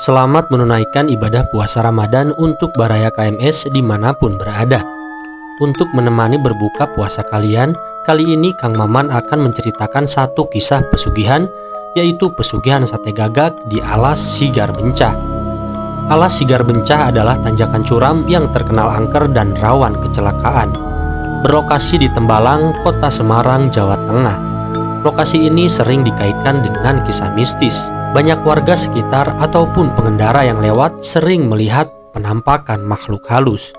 Selamat menunaikan ibadah puasa Ramadan untuk Baraya KMS dimanapun berada. Untuk menemani berbuka puasa kalian, kali ini Kang Maman akan menceritakan satu kisah pesugihan, yaitu pesugihan sate gagak di Alas Sigar Bencah. Alas Sigar Bencah adalah tanjakan curam yang terkenal angker dan rawan kecelakaan. Berlokasi di Tembalang, Kota Semarang, Jawa Tengah. Lokasi ini sering dikaitkan dengan kisah mistis. Banyak warga sekitar ataupun pengendara yang lewat sering melihat penampakan makhluk halus.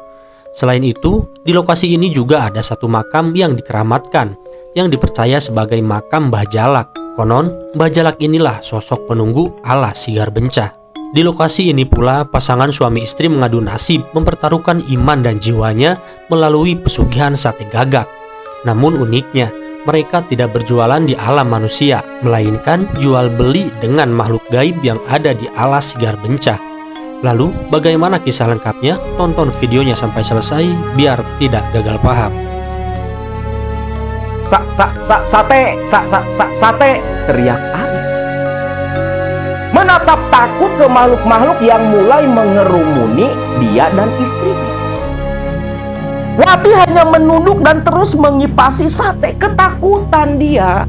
Selain itu, di lokasi ini juga ada satu makam yang dikeramatkan, yang dipercaya sebagai makam Mbah Jalak. Konon, Mbah Jalak inilah sosok penunggu Alas Sigar Bencah. Di lokasi ini pula, pasangan suami istri mengadu nasib mempertaruhkan iman dan jiwanya melalui pesugihan sate gagak. Namun uniknya, mereka tidak berjualan di alam manusia, melainkan jual beli dengan makhluk gaib yang ada di Alas Sigar Bencah. Lalu, bagaimana kisah lengkapnya? Tonton videonya sampai selesai biar tidak gagal paham. Sate, teriak Aris. Menatap takut ke makhluk-makhluk yang mulai mengerumuni dia dan istrinya. Wati hanya menunduk dan terus mengipasi sate. Ketakutan dia.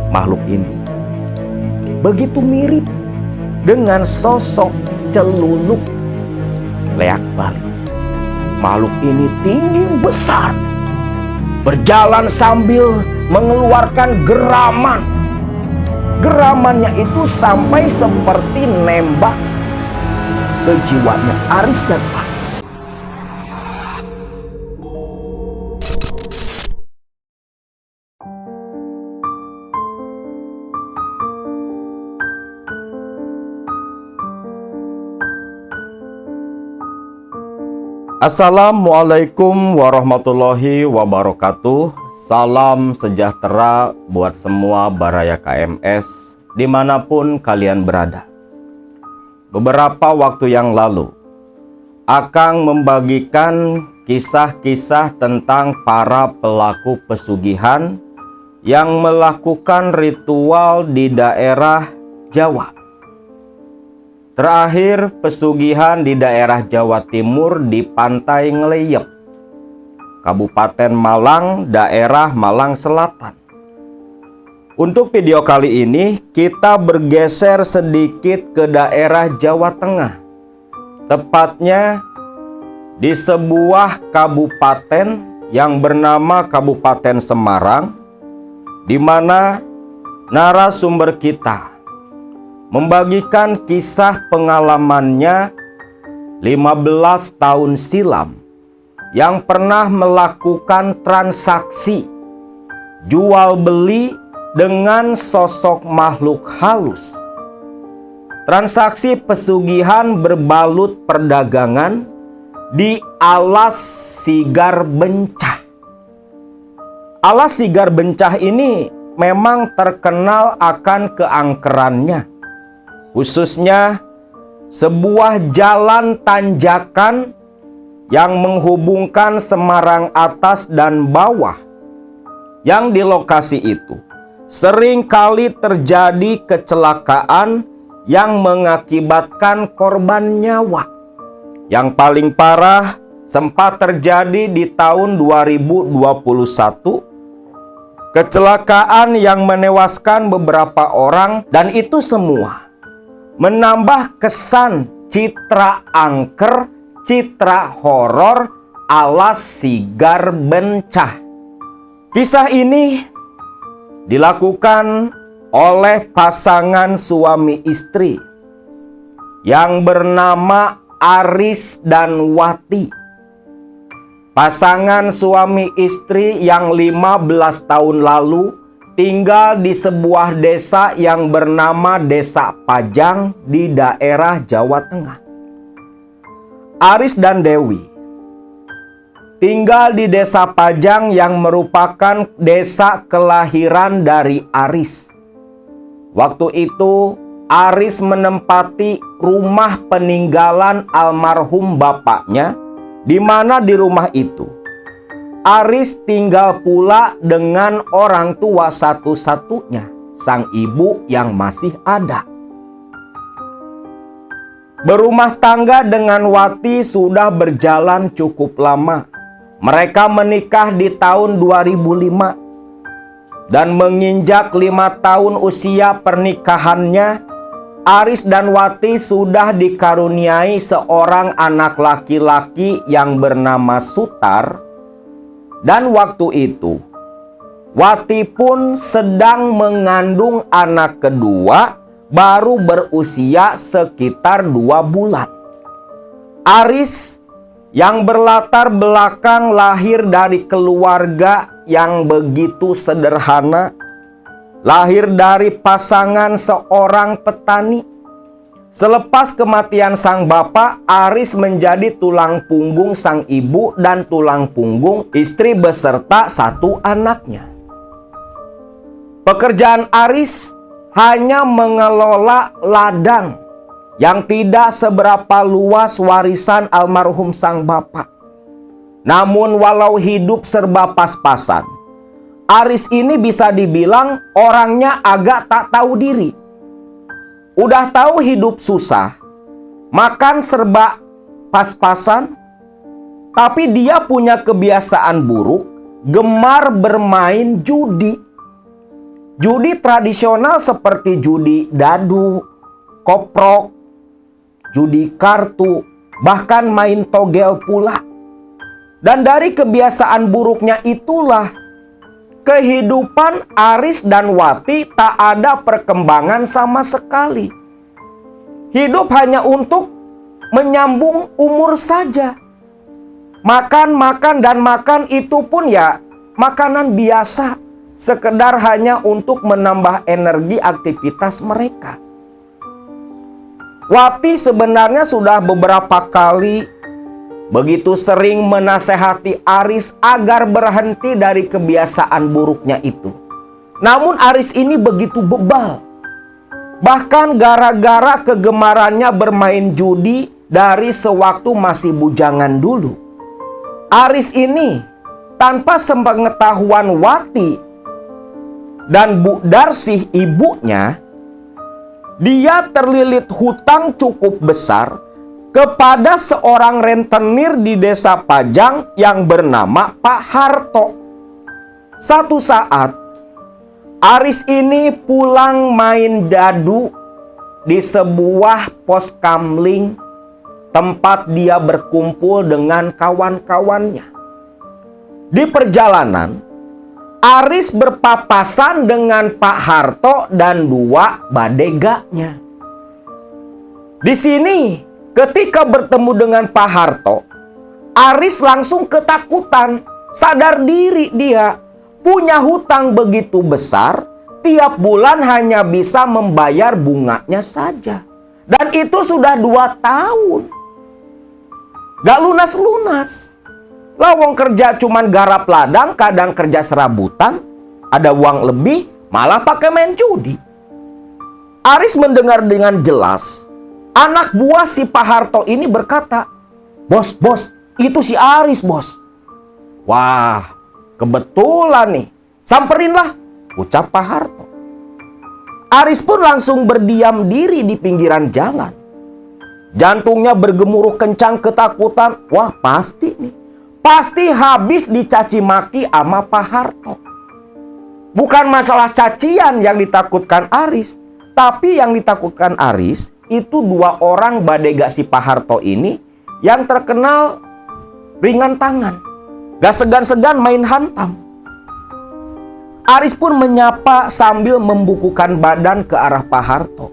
Makhluk ini begitu mirip dengan sosok celuluk leak Bali. Makhluk ini tinggi besar, berjalan sambil mengeluarkan geraman. Geramannya itu sampai seperti nembak ke jiwanya Aris dan Pak. Assalamualaikum warahmatullahi wabarakatuh. Salam sejahtera buat semua Baraya KMS dimanapun kalian berada. Beberapa waktu yang lalu, Akang membagikan kisah-kisah tentang para pelaku pesugihan yang melakukan ritual di daerah Jawa. Terakhir, pesugihan di daerah Jawa Timur di Pantai Ngeleyep, Kabupaten Malang, daerah Malang Selatan. Untuk video kali ini, kita bergeser sedikit ke daerah Jawa Tengah. Tepatnya di sebuah kabupaten yang bernama Kabupaten Semarang, di mana narasumber kita membagikan kisah pengalamannya 15 tahun silam yang pernah melakukan transaksi jual beli dengan sosok makhluk halus. Transaksi pesugihan berbalut perdagangan di Alas Sigar Bencah. Alas Sigar Bencah ini memang terkenal akan keangkerannya. Khususnya sebuah jalan tanjakan yang menghubungkan Semarang atas dan bawah, yang di lokasi itu sering kali terjadi kecelakaan yang mengakibatkan korban nyawa. Yang paling parah sempat terjadi di tahun 2021, kecelakaan yang menewaskan beberapa orang, dan itu semua menambah kesan citra angker, citra horor Alas Sigar Bencah. Kisah ini dilakukan oleh pasangan suami istri yang bernama Aris dan Wati. Pasangan suami istri yang 15 tahun lalu tinggal di sebuah desa yang bernama Desa Pajang di daerah Jawa Tengah. Aris dan Dewi tinggal di Desa Pajang yang merupakan desa kelahiran dari Aris. Waktu itu Aris menempati rumah peninggalan almarhum bapaknya, di mana di rumah itu Aris tinggal pula dengan orang tua satu-satunya, sang ibu yang masih ada. berumah tangga dengan Wati sudah berjalan cukup lama. Mereka menikah di tahun 2005. Dan menginjak 5 tahun usia pernikahannya, Aris dan Wati sudah dikaruniai seorang anak laki-laki yang bernama Sutar. Dan waktu itu, Wati pun sedang mengandung anak kedua, baru berusia sekitar 2 bulan. Aris yang berlatar belakang lahir dari keluarga yang begitu sederhana, lahir dari pasangan seorang petani. Selepas kematian sang bapak, Aris menjadi tulang punggung sang ibu dan tulang punggung istri beserta 1 anaknya. Pekerjaan Aris hanya mengelola ladang yang tidak seberapa luas warisan almarhum sang bapak. Namun walau hidup serba pas-pasan, Aris ini bisa dibilang orangnya agak tak tahu diri. Udah tahu hidup susah, makan serba pas-pasan, tapi dia punya kebiasaan buruk, gemar bermain judi. Judi tradisional seperti judi dadu, koprok, judi kartu, bahkan main togel pula. Dan dari kebiasaan buruknya itulah, kehidupan Aris dan Wati tak ada perkembangan sama sekali. Hidup hanya untuk menyambung umur saja. Makan, dan makan itu pun ya makanan biasa. Sekedar hanya untuk menambah energi aktivitas mereka. Wati sebenarnya sudah beberapa kali begitu sering menasehati Aris agar berhenti dari kebiasaan buruknya itu. Namun Aris ini begitu bebal. Bahkan gara-gara kegemarannya bermain judi dari sewaktu masih bujangan dulu, Aris ini tanpa sepengetahuan Wati dan Bu Darsih ibunya, dia terlilit hutang cukup besar kepada seorang rentenir di desa Pajang yang bernama Pak Harto. Satu saat, Aris ini pulang main dadu di sebuah pos kamling tempat dia berkumpul dengan kawan-kawannya. Di perjalanan, Aris berpapasan dengan Pak Harto dan 2 badeganya. Di sini, ketika bertemu dengan Pak Harto, Aris langsung ketakutan. Sadar diri dia punya hutang begitu besar, tiap bulan hanya bisa membayar bunganya saja. Dan itu sudah 2 tahun. Gak lunas-lunas. Lawang kerja cuman garap ladang, kadang kerja serabutan, ada uang lebih, malah pakai main judi. Aris mendengar dengan jelas. Anak buah si Pak Harto ini berkata, "Bos, itu si Aris, bos." "Wah, kebetulan nih, samperinlah," ucap Pak Harto. Aris pun langsung berdiam diri di pinggiran jalan. Jantungnya bergemuruh kencang ketakutan. Wah, pasti nih. Pasti habis dicaci maki sama Pak Harto. Bukan masalah cacian yang ditakutkan Aris, tapi yang ditakutkan Aris itu 2 orang badega si Pak Harto ini yang terkenal ringan tangan, gak segan-segan main hantam. Aris pun menyapa sambil membukukan badan ke arah Pak Harto.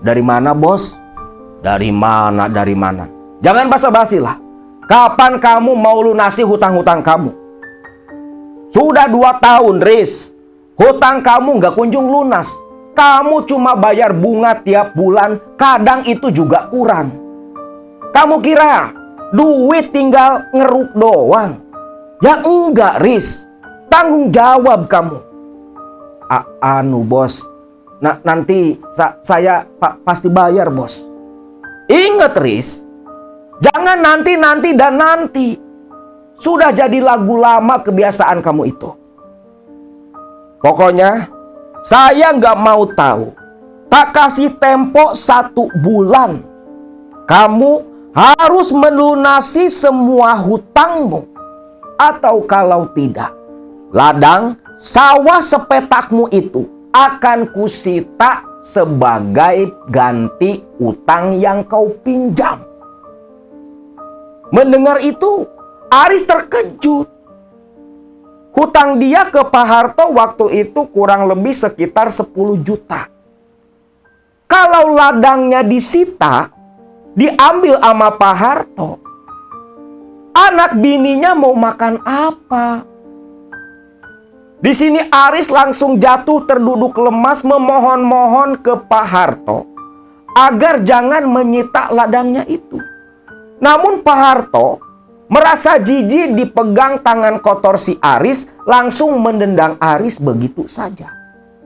"Dari mana, bos?" Dari mana? Jangan basa-basi lah. Kapan kamu mau lunasi hutang-hutang kamu? Sudah 2 tahun, Riz. Hutang kamu gak kunjung lunas. Kamu cuma bayar bunga tiap bulan, kadang itu juga kurang. Kamu kira duit tinggal ngeruk doang? Ya enggak, Riz. Tanggung jawab kamu. Bos. Nanti saya pasti bayar, bos. Ingat, Riz. Jangan nanti. Sudah jadi lagu lama kebiasaan kamu itu. Pokoknya saya nggak mau tahu. Tak kasih tempo 1 bulan. kamu harus melunasi semua hutangmu. Atau kalau tidak, ladang sawah sepetakmu itu akan kusita sebagai ganti utang yang kau pinjam. Mendengar itu, Aris terkejut. Hutang dia ke Pak Harto waktu itu kurang lebih sekitar 10 juta. Kalau ladangnya disita, diambil sama Pak Harto, anak bininya mau makan apa? Di sini Aris langsung jatuh terduduk lemas memohon-mohon ke Pak Harto agar jangan menyita ladangnya itu. Namun Pak Harto merasa jijik dipegang tangan kotor si Aris, langsung mendendang Aris begitu saja.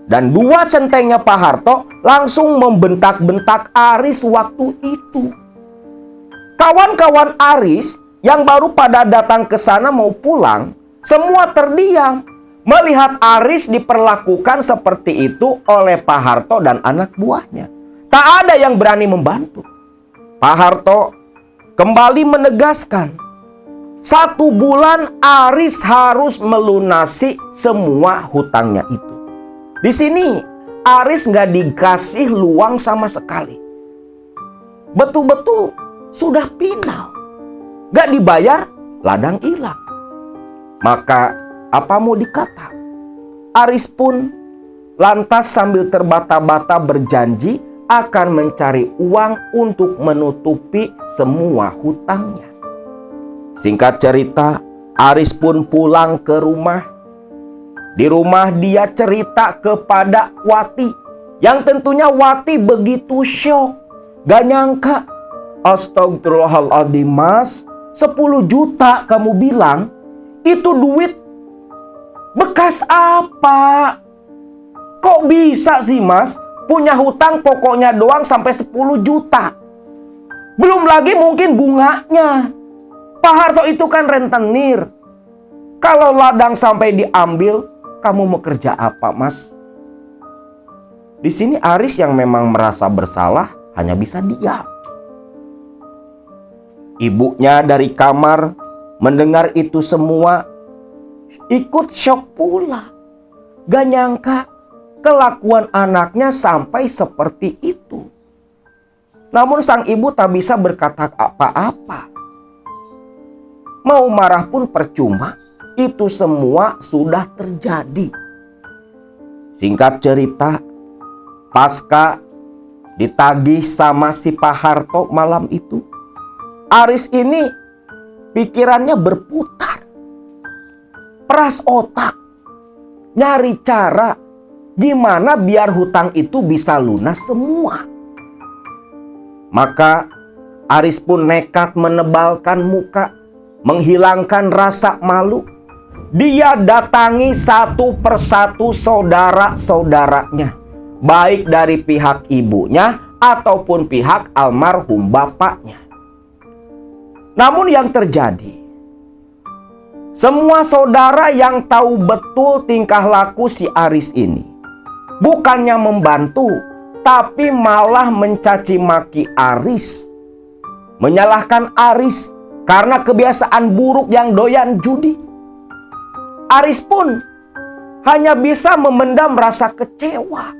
Dan dua centengnya Pak Harto langsung membentak-bentak Aris waktu itu. Kawan-kawan Aris yang baru pada datang ke sana mau pulang, semua terdiam melihat Aris diperlakukan seperti itu oleh Pak Harto dan anak buahnya. Tak ada yang berani membantu. Pak Harto kembali menegaskan, 1 bulan Aris harus melunasi semua hutangnya itu. Di sini Aris nggak dikasih luang sama sekali. Betul-betul sudah final. Nggak dibayar, ladang hilang. Maka apa mau dikata? Aris pun lantas sambil terbata-bata berjanji akan mencari uang untuk menutupi semua hutangnya. Singkat cerita, Aris pun pulang ke rumah. Di rumah dia cerita kepada Wati, yang tentunya Wati begitu syok. Gak nyangka, astagfirullahaladzim mas, 10 juta kamu bilang, itu duit bekas apa? Kok bisa sih mas, punya hutang pokoknya doang sampai 10 juta? Belum lagi mungkin bunganya. Pak Harto itu kan rentenir. Kalau ladang sampai diambil, kamu mau kerja apa, Mas? Di sini Aris yang memang merasa bersalah hanya bisa diam. Ibunya dari kamar mendengar itu semua ikut syok pula. Gak nyangka kelakuan anaknya sampai seperti itu. Namun sang ibu tak bisa berkata apa-apa. Mau marah pun percuma, itu semua sudah terjadi. Singkat cerita, pasca ditagih sama si Pak Harto malam itu, Aris ini pikirannya berputar. Peras otak, nyari cara gimana biar hutang itu bisa lunas semua. Maka Aris pun nekat menebalkan muka, menghilangkan rasa malu. Dia datangi satu persatu saudara-saudaranya, baik dari pihak ibunya ataupun pihak almarhum bapaknya. Namun yang terjadi, semua saudara yang tahu betul tingkah laku si Aris ini, bukannya membantu, tapi malah mencaci maki Aris, menyalahkan Aris karena kebiasaan buruk yang doyan judi. Aris pun hanya bisa memendam rasa kecewa.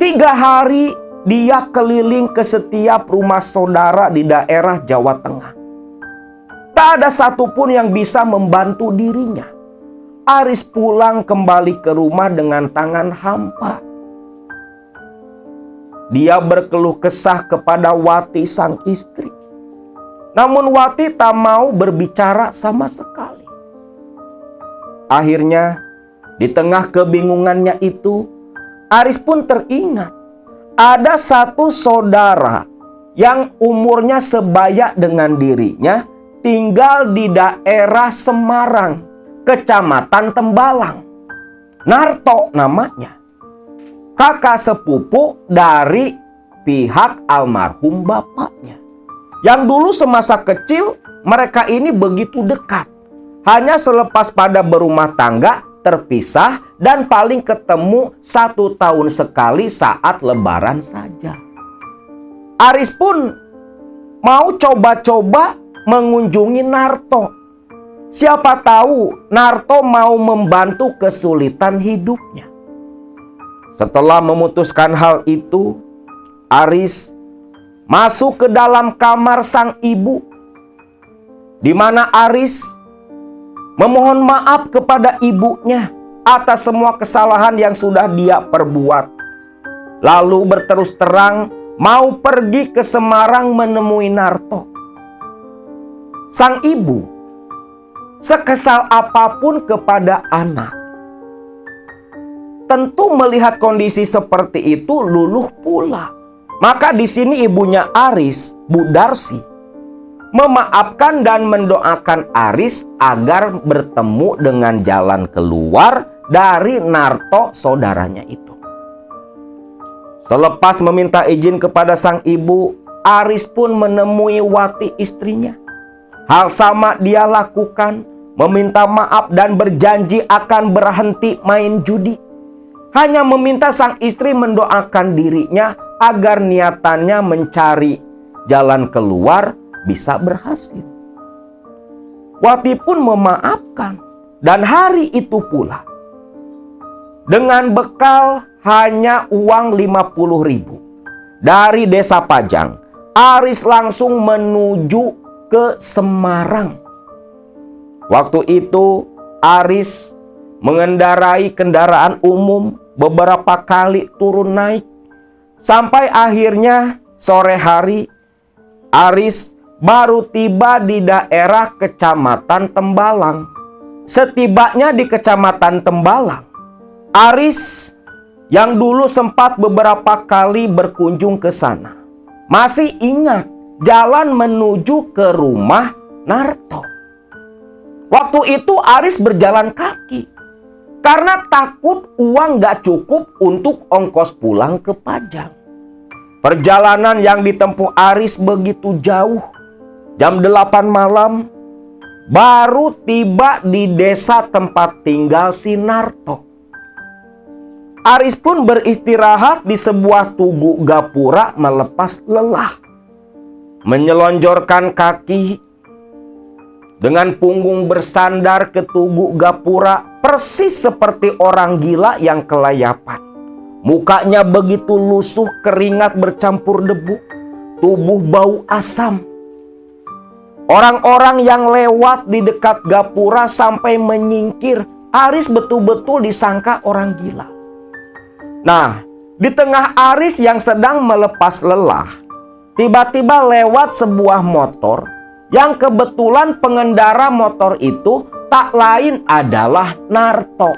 3 hari dia keliling ke setiap rumah saudara di daerah Jawa Tengah. Tak ada satupun yang bisa membantu dirinya. Aris pulang kembali ke rumah dengan tangan hampa. Dia berkeluh kesah kepada Wati sang istri. Namun Wati tak mau berbicara sama sekali. Akhirnya, di tengah kebingungannya itu, Aris pun teringat ada satu saudara yang umurnya sebaya dengan dirinya, tinggal di daerah Semarang, Kecamatan Tembalang. Narto namanya. Kakak sepupu dari pihak almarhum bapaknya. Yang dulu semasa kecil mereka ini begitu dekat. Hanya selepas pada berumah tangga terpisah dan paling ketemu 1 tahun sekali saat lebaran saja. Aris pun mau coba-coba mengunjungi Narto. Siapa tahu Narto mau membantu kesulitan hidupnya. Setelah memutuskan hal itu, Aris masuk ke dalam kamar sang ibu, di mana Aris memohon maaf kepada ibunya atas semua kesalahan yang sudah dia perbuat. Lalu berterus terang mau pergi ke Semarang menemui Narto. Sang ibu sekesal apapun kepada anak, tentu melihat kondisi seperti itu luluh pula. Maka di sini ibunya Aris, Bu Darsi, memaafkan dan mendoakan Aris agar bertemu dengan jalan keluar dari Narto saudaranya itu. Selepas meminta izin kepada sang ibu, Aris pun menemui Wati istrinya. Hal sama dia lakukan, meminta maaf dan berjanji akan berhenti main judi. Hanya meminta sang istri mendoakan dirinya agar niatannya mencari jalan keluar bisa berhasil. Wati pun memaafkan, dan hari itu pula dengan bekal hanya uang 50.000 dari desa Pajang, Aris langsung menuju ke Semarang. Waktu itu Aris mengendarai kendaraan umum, beberapa kali turun naik, sampai akhirnya sore hari Aris baru tiba di daerah Kecamatan Tembalang. Setibanya di Kecamatan Tembalang, Aris yang dulu sempat beberapa kali berkunjung ke sana masih ingat jalan menuju ke rumah Narto. Waktu itu Aris berjalan kaki karena takut uang gak cukup untuk ongkos pulang ke Pajang. Perjalanan yang ditempuh Aris begitu jauh. Jam 8 malam baru tiba di desa tempat tinggal si Narto. Aris pun beristirahat di sebuah tugu gapura melepas lelah. Menyelonjorkan kaki dengan punggung bersandar ke tugu gapura persis seperti orang gila yang kelayapan. Mukanya begitu lusuh, keringat bercampur debu, tubuh bau asam. Orang-orang yang lewat di dekat gapura sampai menyingkir. Aris betul-betul disangka orang gila. Nah, di tengah Aris yang sedang melepas lelah, tiba-tiba lewat sebuah motor yang kebetulan pengendara motor itu tak lain adalah Narto.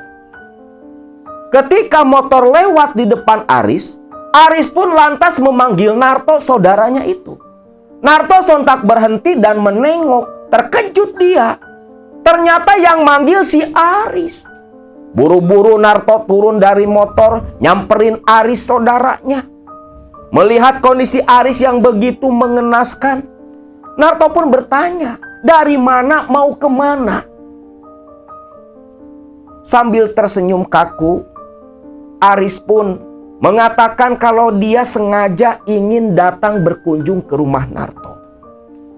Ketika motor lewat di depan Aris, Aris pun lantas memanggil Narto saudaranya itu. Narto sontak berhenti dan menengok. Terkejut dia. Ternyata yang manggil si Aris. Buru-buru Narto turun dari motor, nyamperin Aris saudaranya. Melihat kondisi Aris yang begitu mengenaskan, Narto pun bertanya, dari mana mau kemana? Sambil tersenyum kaku, Aris pun mengatakan kalau dia sengaja ingin datang berkunjung ke rumah Narto.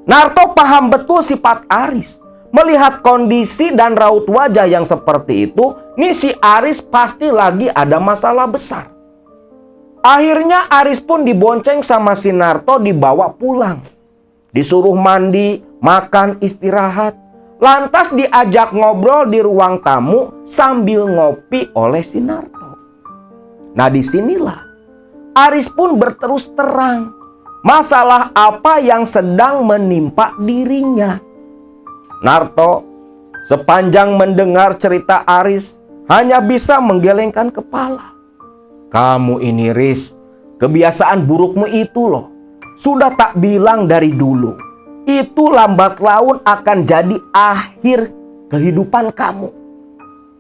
Narto paham betul sifat Aris. Melihat kondisi dan raut wajah yang seperti itu, nih si Aris pasti lagi ada masalah besar. Akhirnya Aris pun dibonceng sama si Narto dibawa pulang. Disuruh mandi, makan, istirahat. Lantas diajak ngobrol di ruang tamu sambil ngopi oleh si Narto. Nah disinilah Aris pun berterus terang masalah apa yang sedang menimpa dirinya. Narto sepanjang mendengar cerita Aris hanya bisa menggelengkan kepala. Kamu ini Riz, kebiasaan burukmu itu loh. Sudah tak bilang dari dulu. Itu lambat laun akan jadi akhir kehidupan kamu.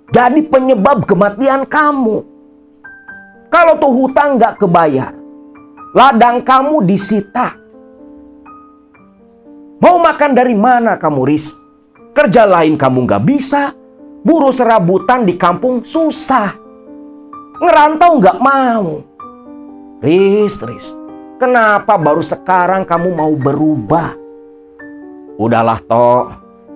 Jadi penyebab kematian kamu. Kalau tuh hutang gak kebayar, ladang kamu disita. Mau makan dari mana kamu Riz? Kerja lain kamu gak bisa. Buruh serabutan di kampung susah. Ngerantau gak mau. Riz, Kenapa baru sekarang kamu mau berubah? Udahlah Tok,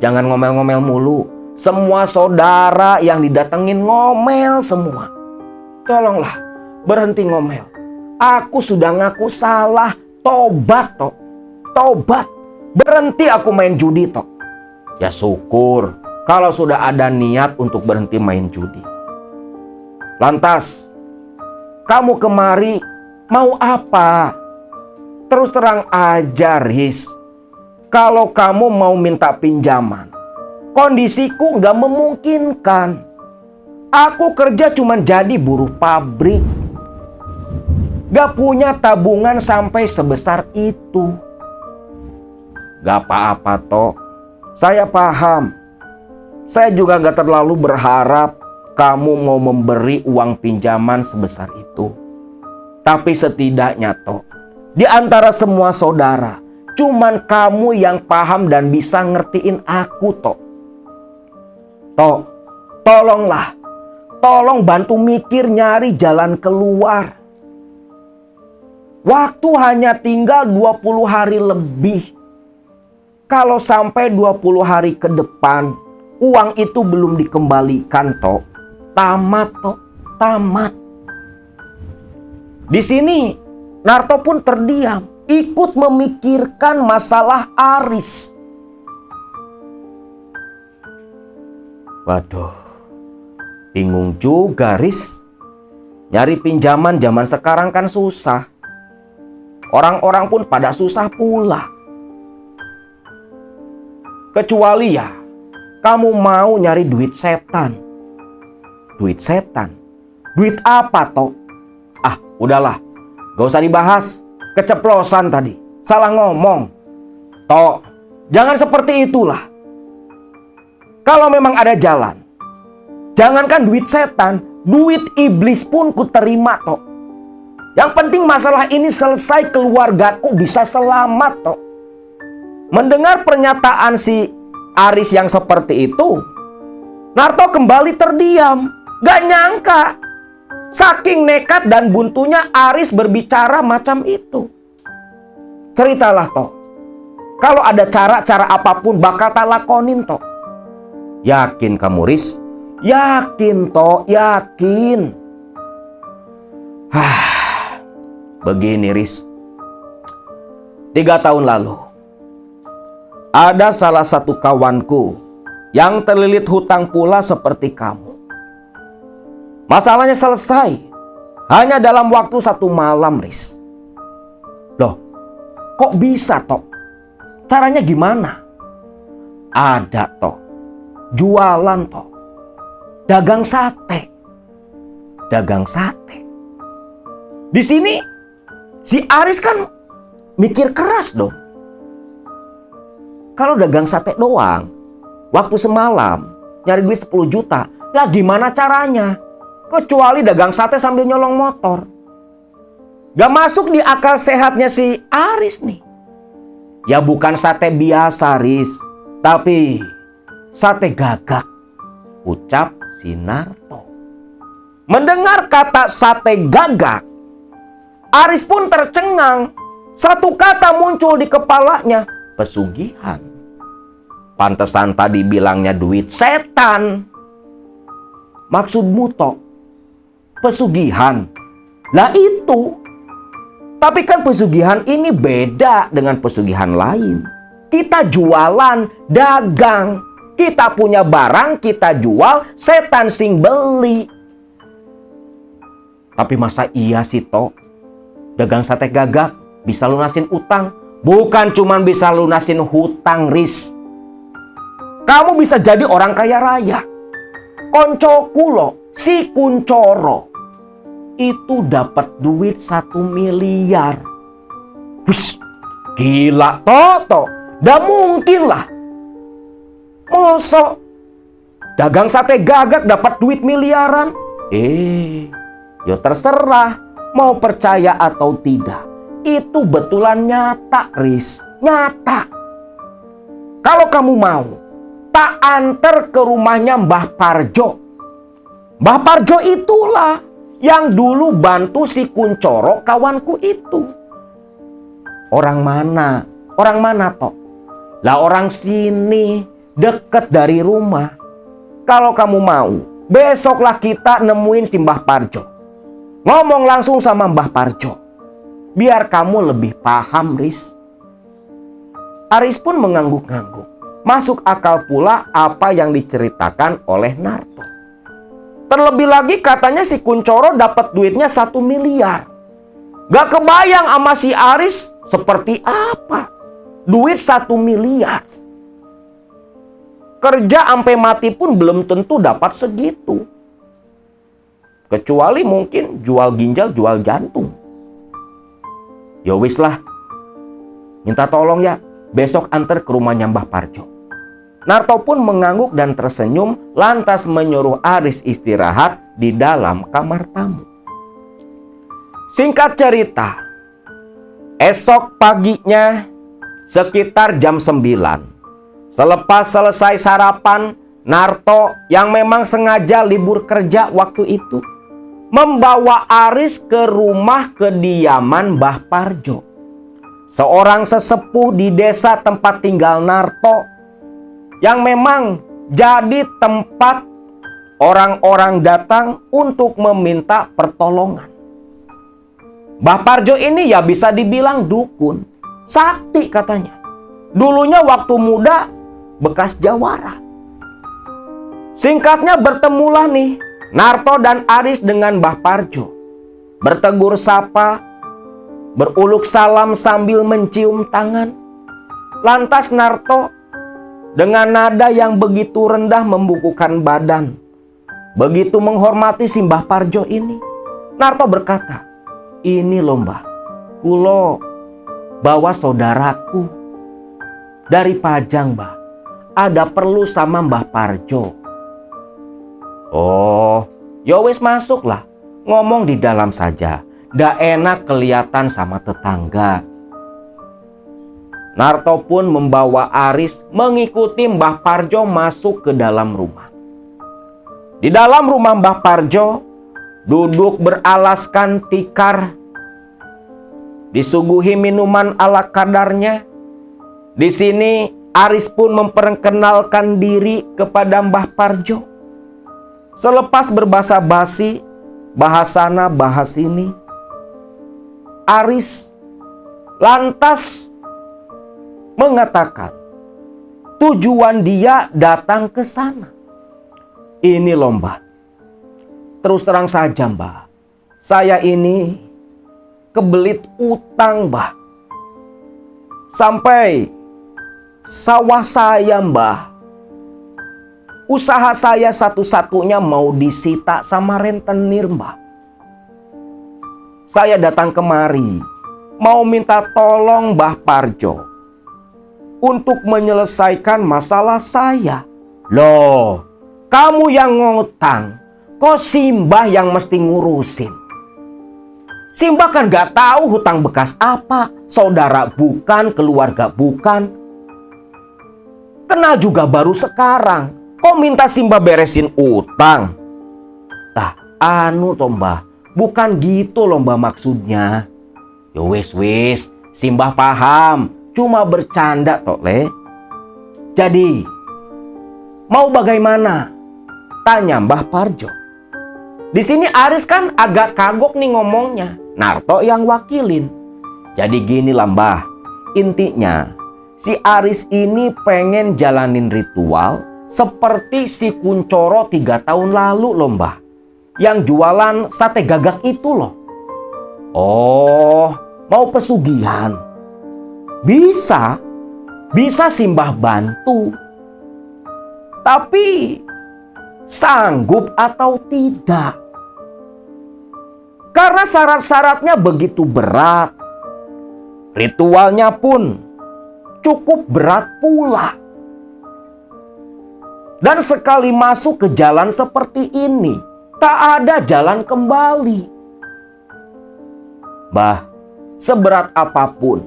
jangan ngomel-ngomel mulu. Semua saudara yang didatengin ngomel semua. Tolonglah, berhenti ngomel. Aku sudah ngaku salah, tobat Tok. Tobat, berhenti aku main judi Tok. Ya syukur kalau sudah ada niat untuk berhenti main judi. Lantas, kamu kemari mau apa? Terus terang aja Riz, kalau kamu mau minta pinjaman, kondisiku gak memungkinkan. Aku kerja cuma jadi buruh pabrik. Gak punya tabungan sampai sebesar itu. Gak apa-apa Tok, saya paham. Saya juga gak terlalu berharap kamu mau memberi uang pinjaman sebesar itu. Tapi setidaknya Tok, di antara semua saudara, cuman kamu yang paham dan bisa ngertiin aku Tok. Tok, tolonglah. Tolong bantu mikir nyari jalan keluar. Waktu hanya tinggal 20 hari lebih. Kalau sampai 20 hari ke depan, uang itu belum dikembalikan Tok, tamat Tok, tamat. Di sini, Narto pun terdiam, ikut memikirkan masalah Aris. Waduh, bingung juga Riz. Nyari pinjaman zaman sekarang kan susah. Orang-orang pun pada susah pula. Kecuali ya, kamu mau nyari duit setan. Duit setan? Duit apa Tok? Ah, udahlah. Gak usah dibahas. Keceplosan tadi. Salah ngomong. Tok, jangan seperti itulah. Kalau memang ada jalan, jangankan duit setan, duit iblis pun ku terima Tok. Yang penting masalah ini selesai, keluargaku bisa selamat Tok. Mendengar pernyataan si Aris yang seperti itu, Narto kembali terdiam. Gak nyangka, saking nekat dan buntunya Aris berbicara macam itu. Ceritalah Tok, kalau ada cara-cara apapun bakal tak lakonin Tok. Yakin kamu Riz? Yakin Tok, yakin. Begini Riz, 3 tahun lalu ada salah satu kawanku yang terlilit hutang pula seperti kamu. Masalahnya selesai hanya dalam waktu 1 malam Riz. Loh, kok bisa Tok? Caranya gimana? Ada Tok, jualan Tok, dagang sate. Dagang sate. Di sini si Aris kan mikir keras dong. Kalau dagang sate doang, waktu semalam nyari duit 10 juta, lah gimana caranya? Kecuali dagang sate sambil nyolong motor. Gak masuk di akal sehatnya si Aris nih. Ya bukan sate biasa Riz, tapi sate gagak, ucap si Narto. Mendengar kata sate gagak, Aris pun tercengang. Satu kata muncul di kepalanya, pesugihan. Pantesan tadi bilangnya duit setan. Maksudmu Tok, pesugihan? Lah itu. Tapi kan pesugihan ini beda dengan pesugihan lain. Kita jualan, dagang. Kita punya barang, kita jual, setan sing beli. Tapi masa iya sih Tok, dagang sate gagak bisa lunasin utang? Bukan cuman bisa lunasin hutang Riz. Kamu bisa jadi orang kaya raya. Koncoku loh, si Kuncoro, itu dapat duit 1 miliar. Wush, gila Toto, gak mungkin lah. Mosok dagang sate gagak dapat duit miliaran? Ya terserah mau percaya atau tidak. Itu betulan nyata Riz, nyata. Kalau kamu mau, tak antar ke rumahnya Mbah Parjo. Mbah Parjo itulah yang dulu bantu si Kuncoro kawanku itu. Orang mana? Orang mana toh? Lah orang sini, deket dari rumah. Kalau kamu mau, besoklah kita nemuin si Mbah Parjo. Ngomong langsung sama Mbah Parjo. Biar kamu lebih paham, Riz. Aris pun mengangguk-ngangguk. Masuk akal pula apa yang diceritakan oleh Narto. Terlebih lagi katanya si Kuncoro dapat duitnya 1 miliar. Gak kebayang sama si Aris seperti apa duit 1 miliar. Kerja sampai mati pun belum tentu dapat segitu. Kecuali mungkin jual ginjal, jual jantung. Ya wis lah. Minta tolong ya, besok antar ke rumahnya Mbah Parjo. Narto pun mengangguk dan tersenyum, lantas menyuruh Aris istirahat di dalam kamar tamu. Singkat cerita, esok paginya sekitar jam 9, selepas selesai sarapan, Narto yang memang sengaja libur kerja waktu itu membawa Aris ke rumah kediaman Mbah Parjo, seorang sesepuh di desa tempat tinggal Narto, yang memang jadi tempat orang-orang datang untuk meminta pertolongan. Mbah Parjo ini ya bisa dibilang dukun, sakti katanya. Dulunya waktu muda bekas jawara. Singkatnya bertemulah nih Narto dan Aris dengan Mbah Parjo. Bertegur sapa, beruluk salam sambil mencium tangan. Lantas Narto dengan nada yang begitu rendah membukukan badan. Begitu menghormati si Mbah Parjo ini. Narto berkata, "Ini loh Mbah, kulo bawa saudaraku dari Pajang Mbah. Ada perlu sama Mbah Parjo." "Oh, ya wis masuklah. Ngomong di dalam saja. Ndak enak kelihatan sama tetangga." Narto pun membawa Aris mengikuti Mbah Parjo masuk ke dalam rumah. Di dalam rumah Mbah Parjo, duduk beralaskan tikar, disuguhi minuman ala kadarnya. Di sini Aris pun memperkenalkan diri kepada Mbah Parjo. Selepas berbasa-basi, bahasana bahas ini, Aris lantas mengatakan tujuan dia datang ke sana. "Ini loh Mbah, terus terang saja Mbah, saya ini kebelit utang Mbah. Sampai sawah saya Mbah, usaha saya satu-satunya mau disita sama rentenir Mbah. Saya datang kemari mau minta tolong Mbah Parjo untuk menyelesaikan masalah saya." "Loh, kamu yang ngutang, kok Simbah yang mesti ngurusin? Simbah kan gak tahu hutang bekas apa, saudara bukan, keluarga bukan. Kenal juga baru sekarang, kok minta Simbah beresin utang?" "Lah, anu toh Mbah, bukan gitu loh Mbah maksudnya." "Ya wis, Simbah paham. Cuma bercanda toh Le. Jadi mau bagaimana?" tanya Mbah Parjo. Di sini Aris kan agak kagok nih ngomongnya. Narto yang wakilin. "Jadi gini lah Mbah. Intinya si Aris ini pengen jalanin ritual seperti si Kuncoro 3 tahun lalu loh Mbah. Yang jualan sate gagak itu loh." "Oh, mau pesugihan? Bisa Simbah bantu. Tapi sanggup atau tidak? Karena syarat-syaratnya begitu berat. Ritualnya pun cukup berat pula. Dan sekali masuk ke jalan seperti ini, tak ada jalan kembali. Mbah, seberat apapun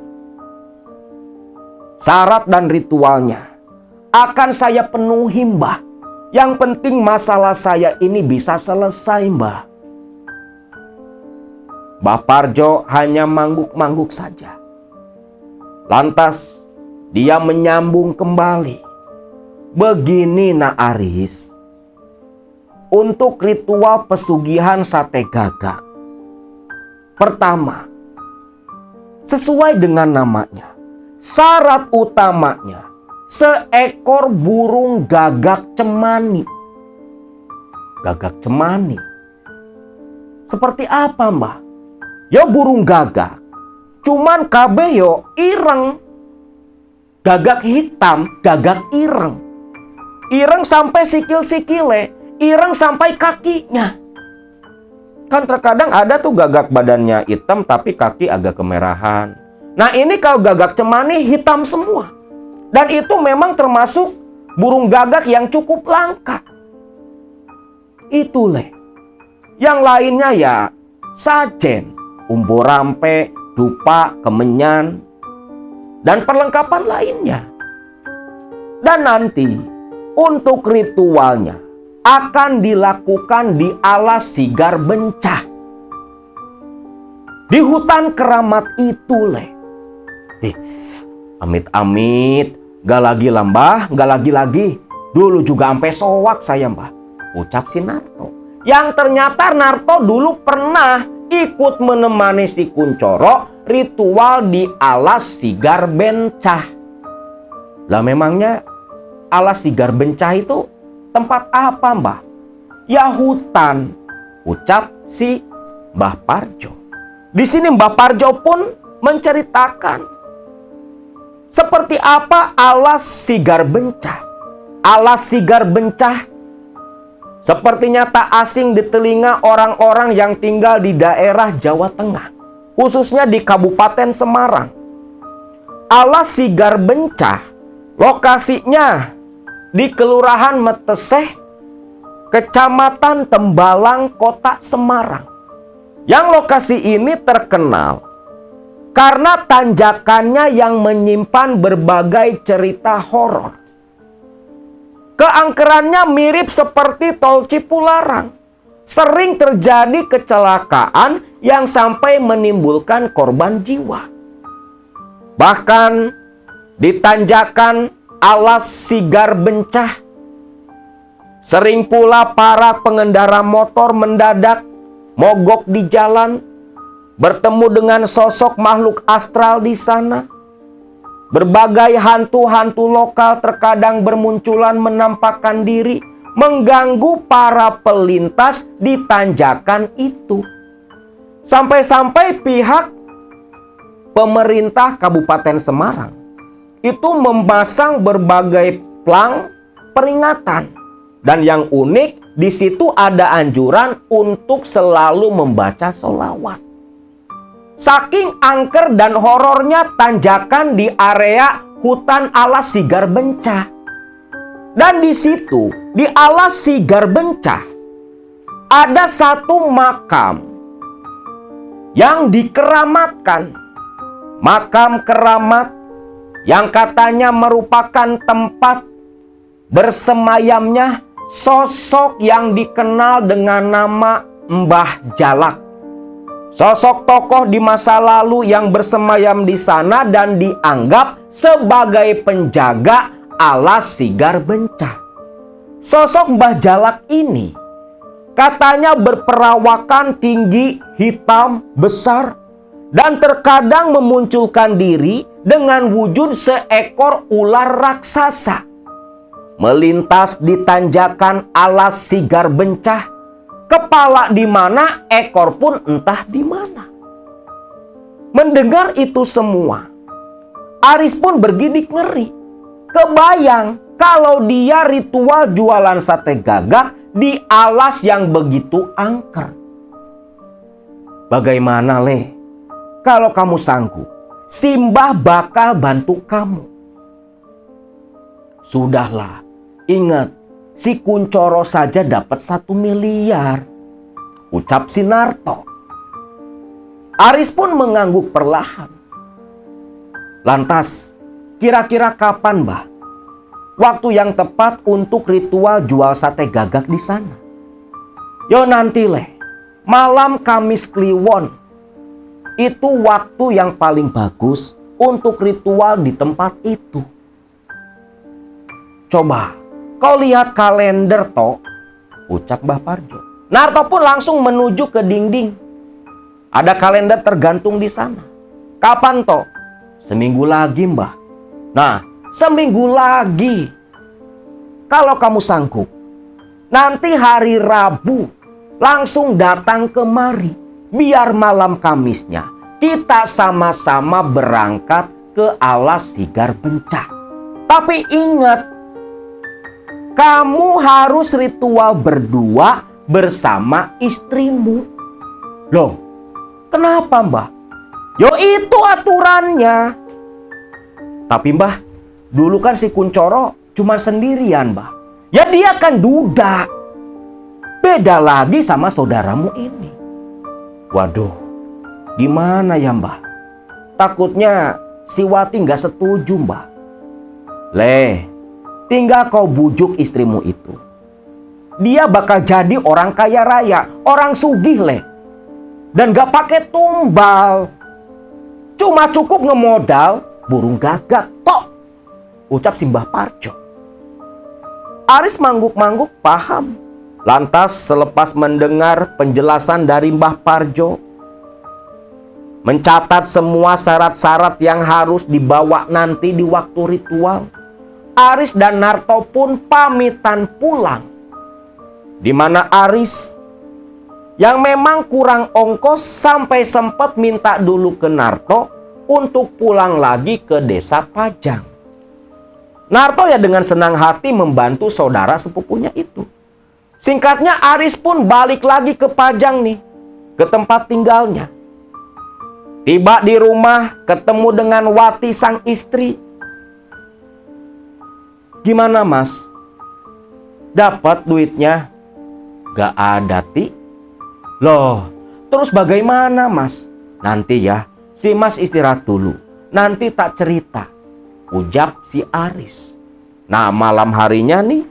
syarat dan ritualnya akan saya penuhi Mbah. Yang penting masalah saya ini bisa selesai Mbah." Mbah Parjo hanya mangguk-mangguk saja. Lantas dia menyambung kembali. Begini nak Aris, untuk ritual pesugihan sate gagak. Pertama, sesuai dengan namanya, syarat utamanya seekor burung gagak cemani. Gagak cemani. Seperti apa, Mbah? Ya burung gagak. Cuman kabeh yo ireng. Gagak hitam, gagak ireng. Ireng sampai sikil-sikile, ireng sampai kakinya. Kan terkadang ada tuh gagak badannya hitam tapi kaki agak kemerahan. Nah ini kalau gagak cemani hitam semua. Dan itu memang termasuk burung gagak yang cukup langka. Itu leh. Yang lainnya ya sajen, umbo rampe, dupa, kemenyan, dan perlengkapan lainnya. Dan nanti untuk ritualnya akan dilakukan di alas Sigar Bencah. Di hutan keramat itu leh. Amit-amit, gak lagi lah Mbah, gak lagi-lagi. Dulu juga sampai soak saya Mbah, ucap si Narto. Yang ternyata Narto dulu pernah ikut menemani si Kuncoro ritual di alas Sigar Bencah. Lah memangnya alas Sigar Bencah itu tempat apa Mbah? Ya hutan, ucap si Mbah Parjo. Di sini Mbah Parjo pun menceritakan seperti apa alas Sigar Bencah. Alas Sigar Bencah sepertinya tak asing di telinga orang-orang yang tinggal di daerah Jawa Tengah, khususnya di Kabupaten Semarang. Alas Sigar Bencah lokasinya di Kelurahan Meteseh, Kecamatan Tembalang, Kota Semarang. Yang lokasi ini terkenal karena tanjakannya yang menyimpan berbagai cerita horor. Keangkerannya mirip seperti tol Cipularang. Sering terjadi kecelakaan yang sampai menimbulkan korban jiwa. Bahkan di tanjakan alas Sigar Bencah, sering pula para pengendara motor mendadak mogok di jalan, bertemu dengan sosok makhluk astral di sana. Berbagai hantu-hantu lokal terkadang bermunculan menampakkan diri, mengganggu para pelintas di tanjakan itu. Sampai-sampai pihak pemerintah Kabupaten Semarang itu memasang berbagai plang peringatan. Dan yang unik, di situ ada anjuran untuk selalu membaca sholawat. Saking angker dan horornya tanjakan di area hutan alas Sigar Bencah. Dan di situ, di alas Sigar Bencah, ada satu makam yang dikeramatkan. Makam keramat yang katanya merupakan tempat bersemayamnya sosok yang dikenal dengan nama Mbah Jalak. Sosok tokoh di masa lalu yang bersemayam di sana dan dianggap sebagai penjaga alas Sigar Bencah. Sosok Mbah Jalak ini katanya berperawakan tinggi, hitam, besar, dan terkadang memunculkan diri dengan wujud seekor ular raksasa. Melintas di tanjakan alas Sigar Bencah, kepala di mana, ekor pun entah di mana. Mendengar itu semua, Aris pun bergidik ngeri. Kebayang kalau dia ritual jualan sate gagak di alas yang begitu angker. Bagaimana Le? Kalau kamu sanggup, Simbah bakal bantu kamu. Sudahlah, ingat, si Kuncoro saja dapat 1 miliar, ucap si Narto. Aris pun mengangguk perlahan. Lantas, kira-kira kapan, Mbah, waktu yang tepat untuk ritual jual sate gagak di sana? Yo nanti Le, malam Kamis Kliwon. Itu waktu yang paling bagus untuk ritual di tempat itu. Coba kau lihat kalender toh, ucap Mbah Parjo. Narto pun langsung menuju ke dinding. Ada kalender tergantung di sana. Kapan toh? Seminggu lagi, Mbah. Nah, seminggu lagi. Kalau kamu sanggup, nanti hari Rabu langsung datang kemari. Biar malam Kamisnya kita sama-sama berangkat ke Alas Sigar Bencak. Tapi ingat, kamu harus ritual berdua bersama istrimu. Loh, kenapa, Mbah? Yo itu aturannya. Tapi Mbah, dulu kan si Kuncoro cuma sendirian, Mbah. Ya dia kan duda. Beda lagi sama saudaramu ini. Waduh, gimana ya, Mbah? Takutnya si Wati nggak setuju, Mbah. Tinggal kau bujuk istrimu itu. Dia bakal jadi orang kaya raya, orang sugih, dan gak pakai tumbal. Cuma cukup ngemodal burung gagak, tok, ucap si Mbah Parjo. Aris mangguk-mangguk paham. Lantas selepas mendengar penjelasan dari Mbah Parjo, mencatat semua syarat-syarat yang harus dibawa nanti di waktu ritual, Aris dan Narto pun pamitan pulang. Di mana Aris yang memang kurang ongkos sampai sempat minta dulu ke Narto untuk pulang lagi ke desa Pajang. Narto ya dengan senang hati membantu saudara sepupunya itu. Singkatnya Aris pun balik lagi ke Pajang nih, ke tempat tinggalnya. Tiba di rumah ketemu dengan Wati sang istri. Gimana, Mas? Dapat duitnya? Gak ada, Ti. Loh, terus bagaimana, Mas? Nanti ya, si Mas istirahat dulu. Nanti tak cerita, ucap si Aris. Nah, malam harinya nih,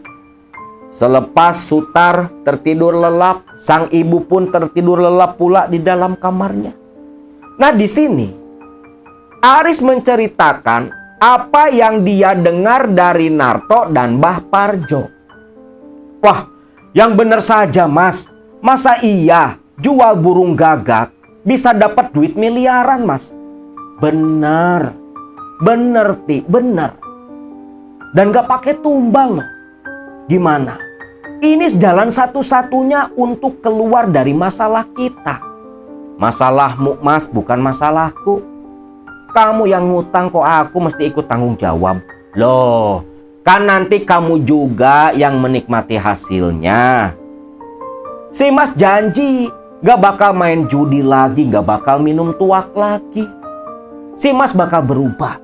selepas Sutar tertidur lelap, sang ibu pun tertidur lelap pula di dalam kamarnya. Nah, di sini Aris menceritakan apa yang dia dengar dari Narto dan Mbah Parjo. Wah, yang benar saja, Mas. Masa iya jual burung gagak bisa dapat duit miliaran, Mas? Benar. Benar, Ti, benar. Dan gak pakai tumbal loh. Gimana? Ini jalan satu-satunya untuk keluar dari masalah kita. Masalahmu, Mas, bukan masalahku. Kamu yang ngutang kok aku mesti ikut tanggung jawab. Loh, kan nanti kamu juga yang menikmati hasilnya. Si Mas janji gak bakal main judi lagi, gak bakal minum tuak lagi. Si Mas bakal berubah.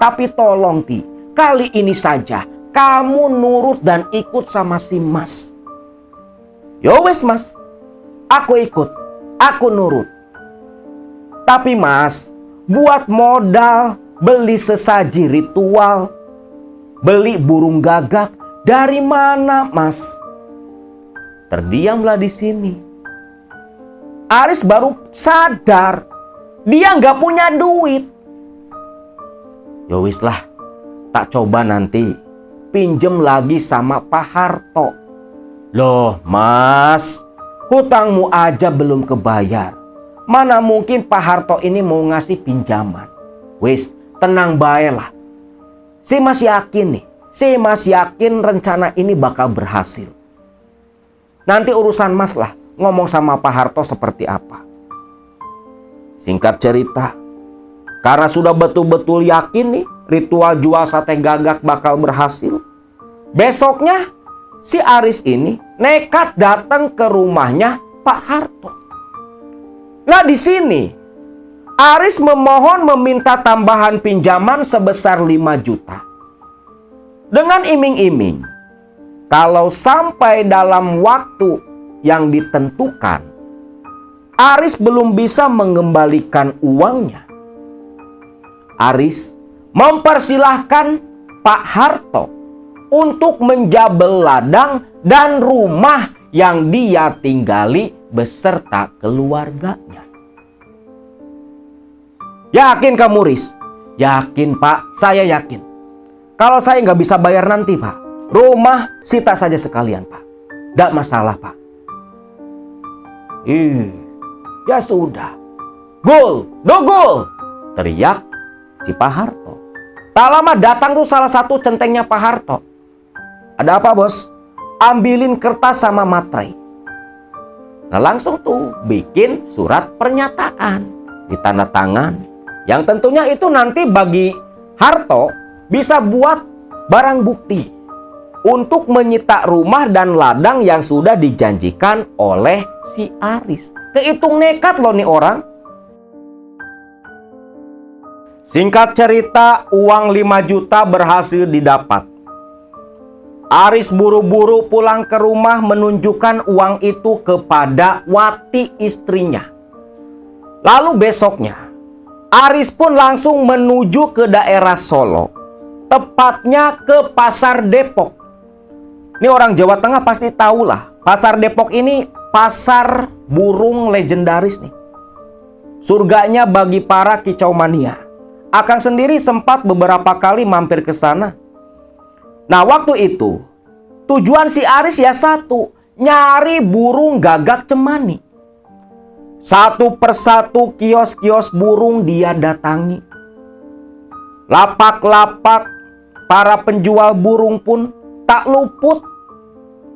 Tapi tolong, Ti, kali ini saja kamu nurut dan ikut sama si Mas. Yo wes, Mas, aku ikut, aku nurut. Tapi Mas, buat modal beli sesaji ritual, beli burung gagak, dari mana, Mas? Terdiamlah di sini. Aris baru sadar dia nggak punya duit. Ya wis lah, tak coba nanti pinjem lagi sama Pak Harto. Loh, Mas, hutangmu aja belum kebayar. Mana mungkin Pak Harto ini mau ngasih pinjaman. Wis, tenang baelah. Si Mas yakin nih, si Mas yakin rencana ini bakal berhasil. Nanti urusan Mas lah ngomong sama Pak Harto seperti apa. Singkat cerita, karena sudah betul-betul yakin nih ritual jual sate gagak bakal berhasil, besoknya si Aris ini nekat datang ke rumahnya Pak Harto. Nah, di sini Aris memohon meminta tambahan pinjaman sebesar 5 juta. Dengan iming-iming, kalau sampai dalam waktu yang ditentukan, Aris belum bisa mengembalikan uangnya, Aris mempersilahkan Pak Harto untuk menjabel ladang dan rumah yang dia tinggali beserta keluarganya. Yakin kamu, Riz? Yakin Pak, saya yakin. Kalau saya nggak bisa bayar nanti Pak, rumah sita saja sekalian Pak. Nggak masalah Pak. Ya sudah. Gul, dogul, teriak si Pak Harto. Tak lama datang tuh salah satu centengnya Pak Harto. Ada apa bos? Ambilin kertas sama materai. Nah langsung tuh bikin surat pernyataan, ditanda tangan. Yang tentunya itu nanti bagi Harto bisa buat barang bukti untuk menyita rumah dan ladang yang sudah dijanjikan oleh si Aris. Kehitung nekat loh nih orang. Singkat cerita, uang 5 juta berhasil didapat. Aris buru-buru pulang ke rumah menunjukkan uang itu kepada Wati istrinya. Lalu besoknya, Aris pun langsung menuju ke daerah Solo. Tepatnya ke Pasar Depok. Ini orang Jawa Tengah pasti tahulah. Pasar Depok ini pasar burung legendaris nih. Surganya bagi para kicau mania. Akang sendiri sempat beberapa kali mampir ke sana. Nah waktu itu tujuan si Aris ya satu, nyari burung gagak cemani. Satu persatu kios-kios burung dia datangi. Lapak-lapak para penjual burung pun tak luput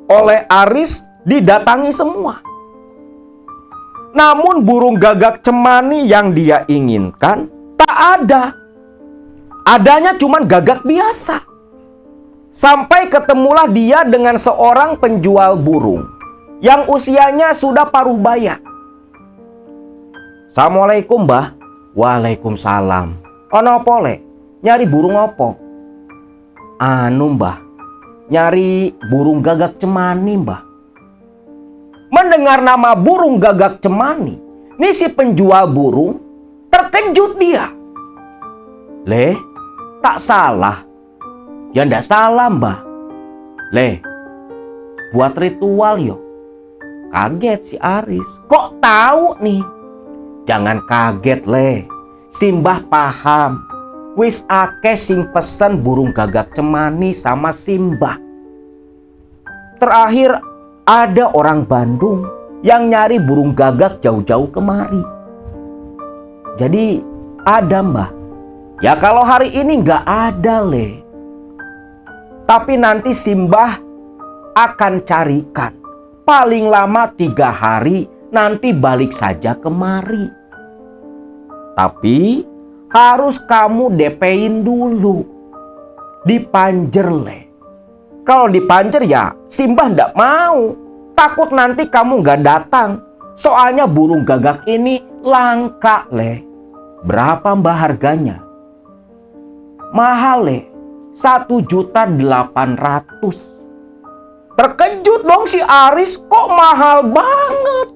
oleh Aris didatangi semua. Namun burung gagak cemani yang dia inginkan tak ada. Adanya cuman gagak biasa. Sampai ketemulah dia dengan seorang penjual burung yang usianya sudah paruh baya. Assalamualaikum mbah. Waalaikumsalam. Ono apa le? Nyari burung apa? Anu mbah, nyari burung gagak cemani mbah. Mendengar nama burung gagak cemani, nih si penjual burung terkejut dia. Le, tak salah. Ya ndak salah mbah. Le, buat ritual yo. Kaget si Aris. Kok tahu nih? Jangan kaget le. Simbah paham. Wis akeh sing pesen burung gagak cemani sama Simbah. Terakhir ada orang Bandung yang nyari burung gagak jauh-jauh kemari. Jadi ada mbah. Ya kalau hari ini nggak ada le. Tapi nanti Simbah akan carikan. Paling lama 3 hari nanti balik saja kemari. Tapi harus kamu DP-in dulu. Dipanjer le. Kalau dipanjer ya Simbah ndak mau. Takut nanti kamu nggak datang. Soalnya burung gagak ini langka le. Berapa mbah harganya? Mahal le. 1.800.000. Terkejut dong si Aris, kok mahal banget?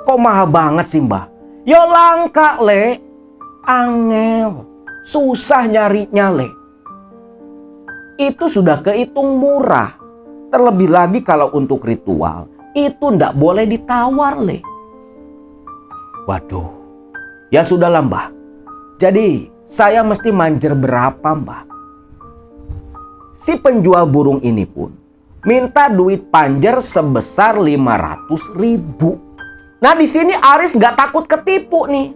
Kok mahal banget sih mbah? Ya langka le. Angel. Susah nyarinya le. Itu sudah kehitung murah. Terlebih lagi kalau untuk ritual, itu ndak boleh ditawar le. Waduh. Ya sudahlah mbah. Jadi saya mesti manjer berapa mbah? Si penjual burung ini pun minta duit panjer sebesar 500.000. Nah di sini Aris nggak takut ketipu nih.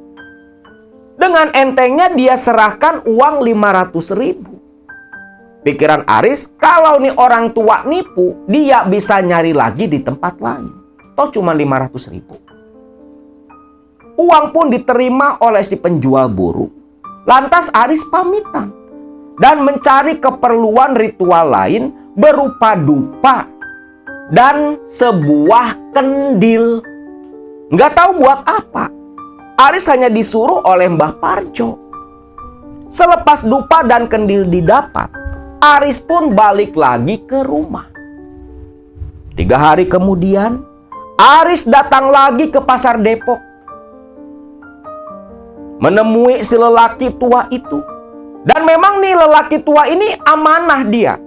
Dengan entengnya dia serahkan uang 500.000. Pikiran Aris, kalau nih orang tua nipu, dia bisa nyari lagi di tempat lain. Toh cuma 500.000. Uang pun diterima oleh si penjual burung. Lantas Aris pamitan dan mencari keperluan ritual lain berupa dupa dan sebuah kendil. Nggak tahu buat apa. Aris hanya disuruh oleh Mbah Parjo. Selepas dupa dan kendil didapat, Aris pun balik lagi ke rumah. 3 hari kemudian, Aris datang lagi ke Pasar Depok. Menemui si lelaki tua itu. Dan memang nih lelaki tua ini amanah dia.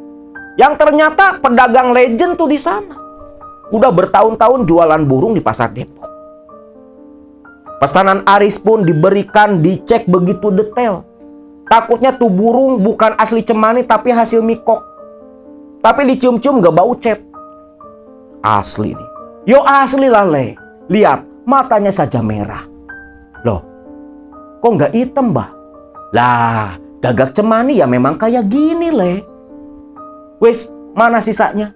Yang ternyata pedagang legend tuh di sana. Udah bertahun-tahun jualan burung di Pasar Depok. Pesanan Aris pun diberikan, dicek begitu detail. Takutnya tuh burung bukan asli cemani tapi hasil mikok. Tapi dicium-cium gak bau cet. Asli nih. Yo asli lah Le. Lihat, matanya saja merah. Loh, kok gak hitam bah? Lah, gagak cemani ya memang kayak gini Le. Wes, mana sisanya?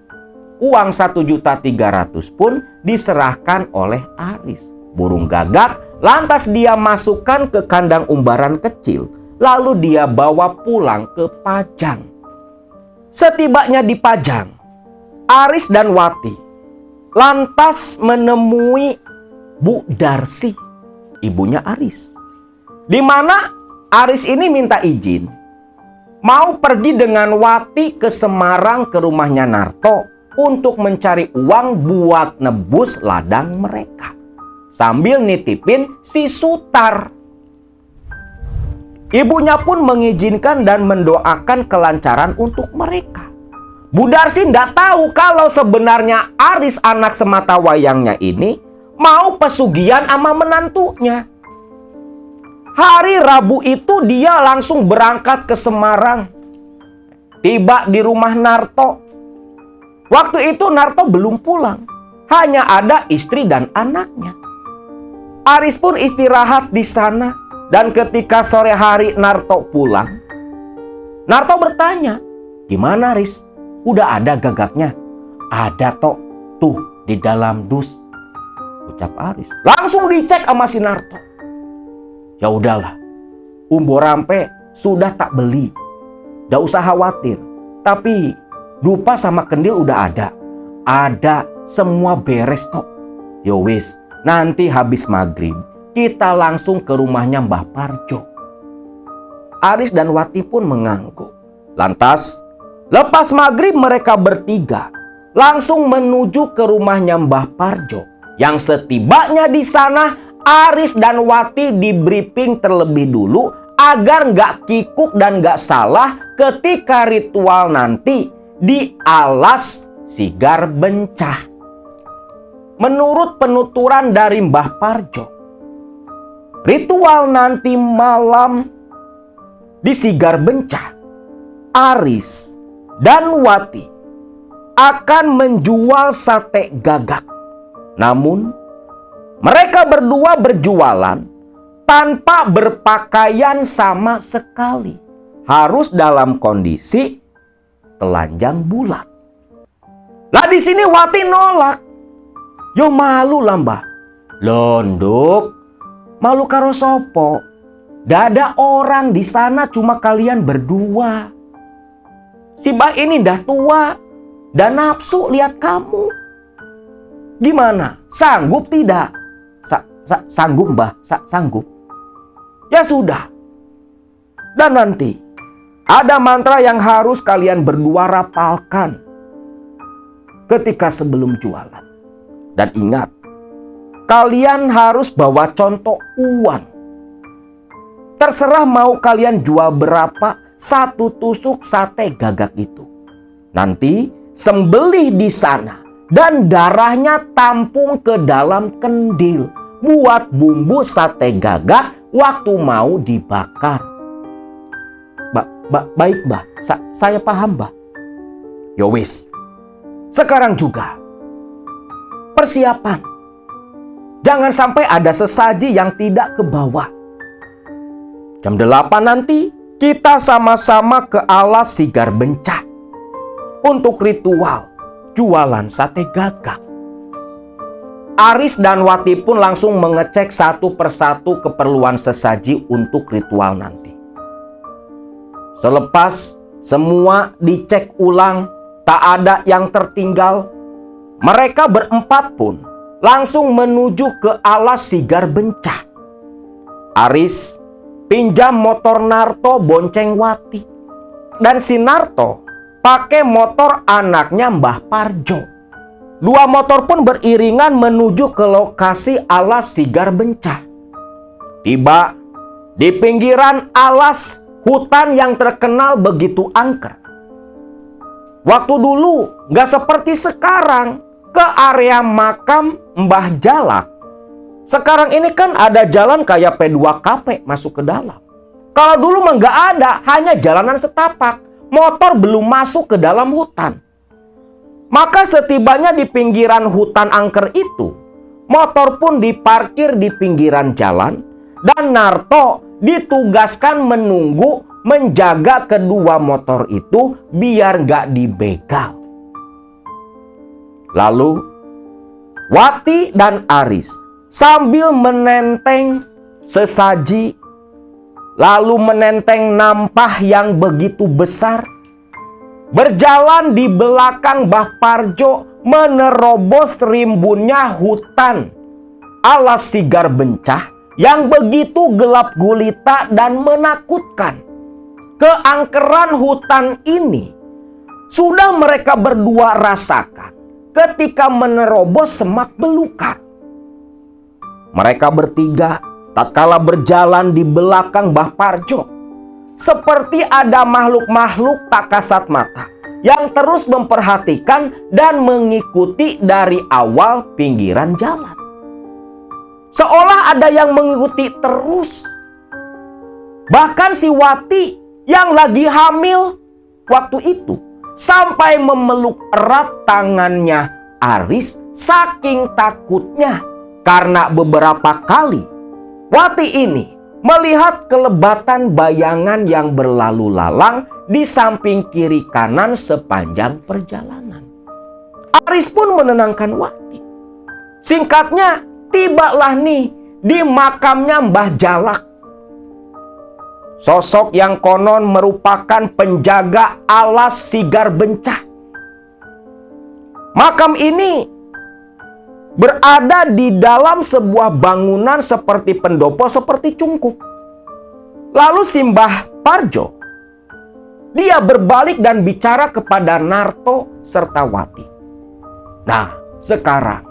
Uang 1.300.000 pun diserahkan oleh Aris. Burung gagak lantas dia masukkan ke kandang umbaran kecil. Lalu dia bawa pulang ke Pajang. Setibanya di Pajang, Aris dan Wati lantas menemui Bu Darsi, ibunya Aris. Di mana Aris ini minta izin mau pergi dengan Wati ke Semarang ke rumahnya Narto untuk mencari uang buat nebus ladang mereka. Sambil nitipin si Sutar. Ibunya pun mengizinkan dan mendoakan kelancaran untuk mereka. Bu Darsi tidak tahu kalau sebenarnya Aris anak semata wayangnya ini mau pesugihan sama menantunya. Hari Rabu itu dia langsung berangkat ke Semarang. Tiba di rumah Narto. Waktu itu Narto belum pulang. Hanya ada istri dan anaknya. Aris pun istirahat di sana. Dan ketika sore hari Narto pulang, Narto bertanya, "Gimana Aris? Udah ada gagaknya?" "Ada Tok, tuh di dalam dus," ucap Aris. Langsung dicek sama si Narto. Ya udahlah, Umbo Rampe sudah tak beli. Gak usah khawatir. Tapi dupa sama kendil udah ada. Ada, semua beres Tok. Yo wis, nanti habis maghrib kita langsung ke rumahnya Mbah Parjo. Aris dan Wati pun mengangguk. Lantas, lepas maghrib mereka bertiga langsung menuju ke rumahnya Mbah Parjo. Yang setibanya di sana, Aris dan Wati di briefing terlebih dulu agar nggak kikuk dan nggak salah ketika ritual nanti di alas Sigar Bencah. Menurut penuturan dari Mbah Parjo, ritual nanti malam di Sigar Bencah, Aris dan Wati akan menjual sate gagak. Namun, mereka berdua berjualan tanpa berpakaian sama sekali. Harus dalam kondisi telanjang bulat. Lah di sini Wati nolak. Yo malu lah Mbah. Londok. Malu karo sopo? Gak ada orang di sana, cuma kalian berdua. Si Mbah ini dah tua dan nafsu lihat kamu. Gimana? Sanggup tidak? Sanggup Mbah, sanggup. Ya sudah. Dan nanti ada mantra yang harus kalian berdua rapalkan ketika sebelum jualan. Dan ingat, kalian harus bawa contoh uang. Terserah mau kalian jual berapa satu tusuk sate gagak itu. Nanti sembelih di sana dan darahnya tampung ke dalam kendil buat bumbu sate gagak waktu mau dibakar. Baik Mbah, saya paham Mbah. Yowis, sekarang juga persiapan. Jangan sampai ada sesaji yang tidak ke bawah. Jam 8 nanti kita sama-sama ke alas Sigar Bencah untuk ritual jualan sate gagak. Aris dan Wati pun langsung mengecek satu persatu keperluan sesaji untuk ritual nanti. Selepas semua dicek ulang, tak ada yang tertinggal, mereka berempat pun langsung menuju ke alas Sigar Bencah. Aris pinjam motor Narto bonceng Wati. Dan si Narto pakai motor anaknya Mbah Parjo. Dua motor pun beriringan menuju ke lokasi alas Sigar Bencah. Tiba di pinggiran alas hutan yang terkenal begitu angker. Waktu dulu gak seperti sekarang ke area makam Mbah Jalak. Sekarang ini kan ada jalan kayak P2KP masuk ke dalam. Kalau dulu mah nggak ada, hanya jalanan setapak. Motor belum masuk ke dalam hutan. Maka setibanya di pinggiran hutan angker itu, motor pun diparkir di pinggiran jalan dan Narto ditugaskan menjaga kedua motor itu biar nggak dibegal. Lalu Wati dan Aris sambil menenteng sesaji, lalu menenteng nampah yang begitu besar, berjalan di belakang Mbah Parjo menerobos rimbunnya hutan alas Sigar Bencah yang begitu gelap gulita dan menakutkan. Keangkeran hutan ini sudah mereka berdua rasakan ketika menerobos semak belukar. Mereka bertiga tatkala berjalan di belakang Mbah Parjo, seperti ada makhluk-makhluk tak kasat mata yang terus memperhatikan dan mengikuti dari awal pinggiran jalan. Seolah ada yang mengikuti terus. Bahkan si Wati yang lagi hamil waktu itu sampai memeluk erat tangannya Aris saking takutnya karena beberapa kali Wati ini melihat kelebatan bayangan yang berlalu lalang di samping kiri kanan sepanjang perjalanan. Aris pun menenangkan Wati. Singkatnya, tibalah nih di makamnya Mbah Jalak. Sosok yang konon merupakan penjaga alas Sigar Bencah. Makam ini berada di dalam sebuah bangunan seperti pendopo, seperti cungkup. Lalu si Mbah Parjo, dia berbalik dan bicara kepada Narto serta Wati. Nah, sekarang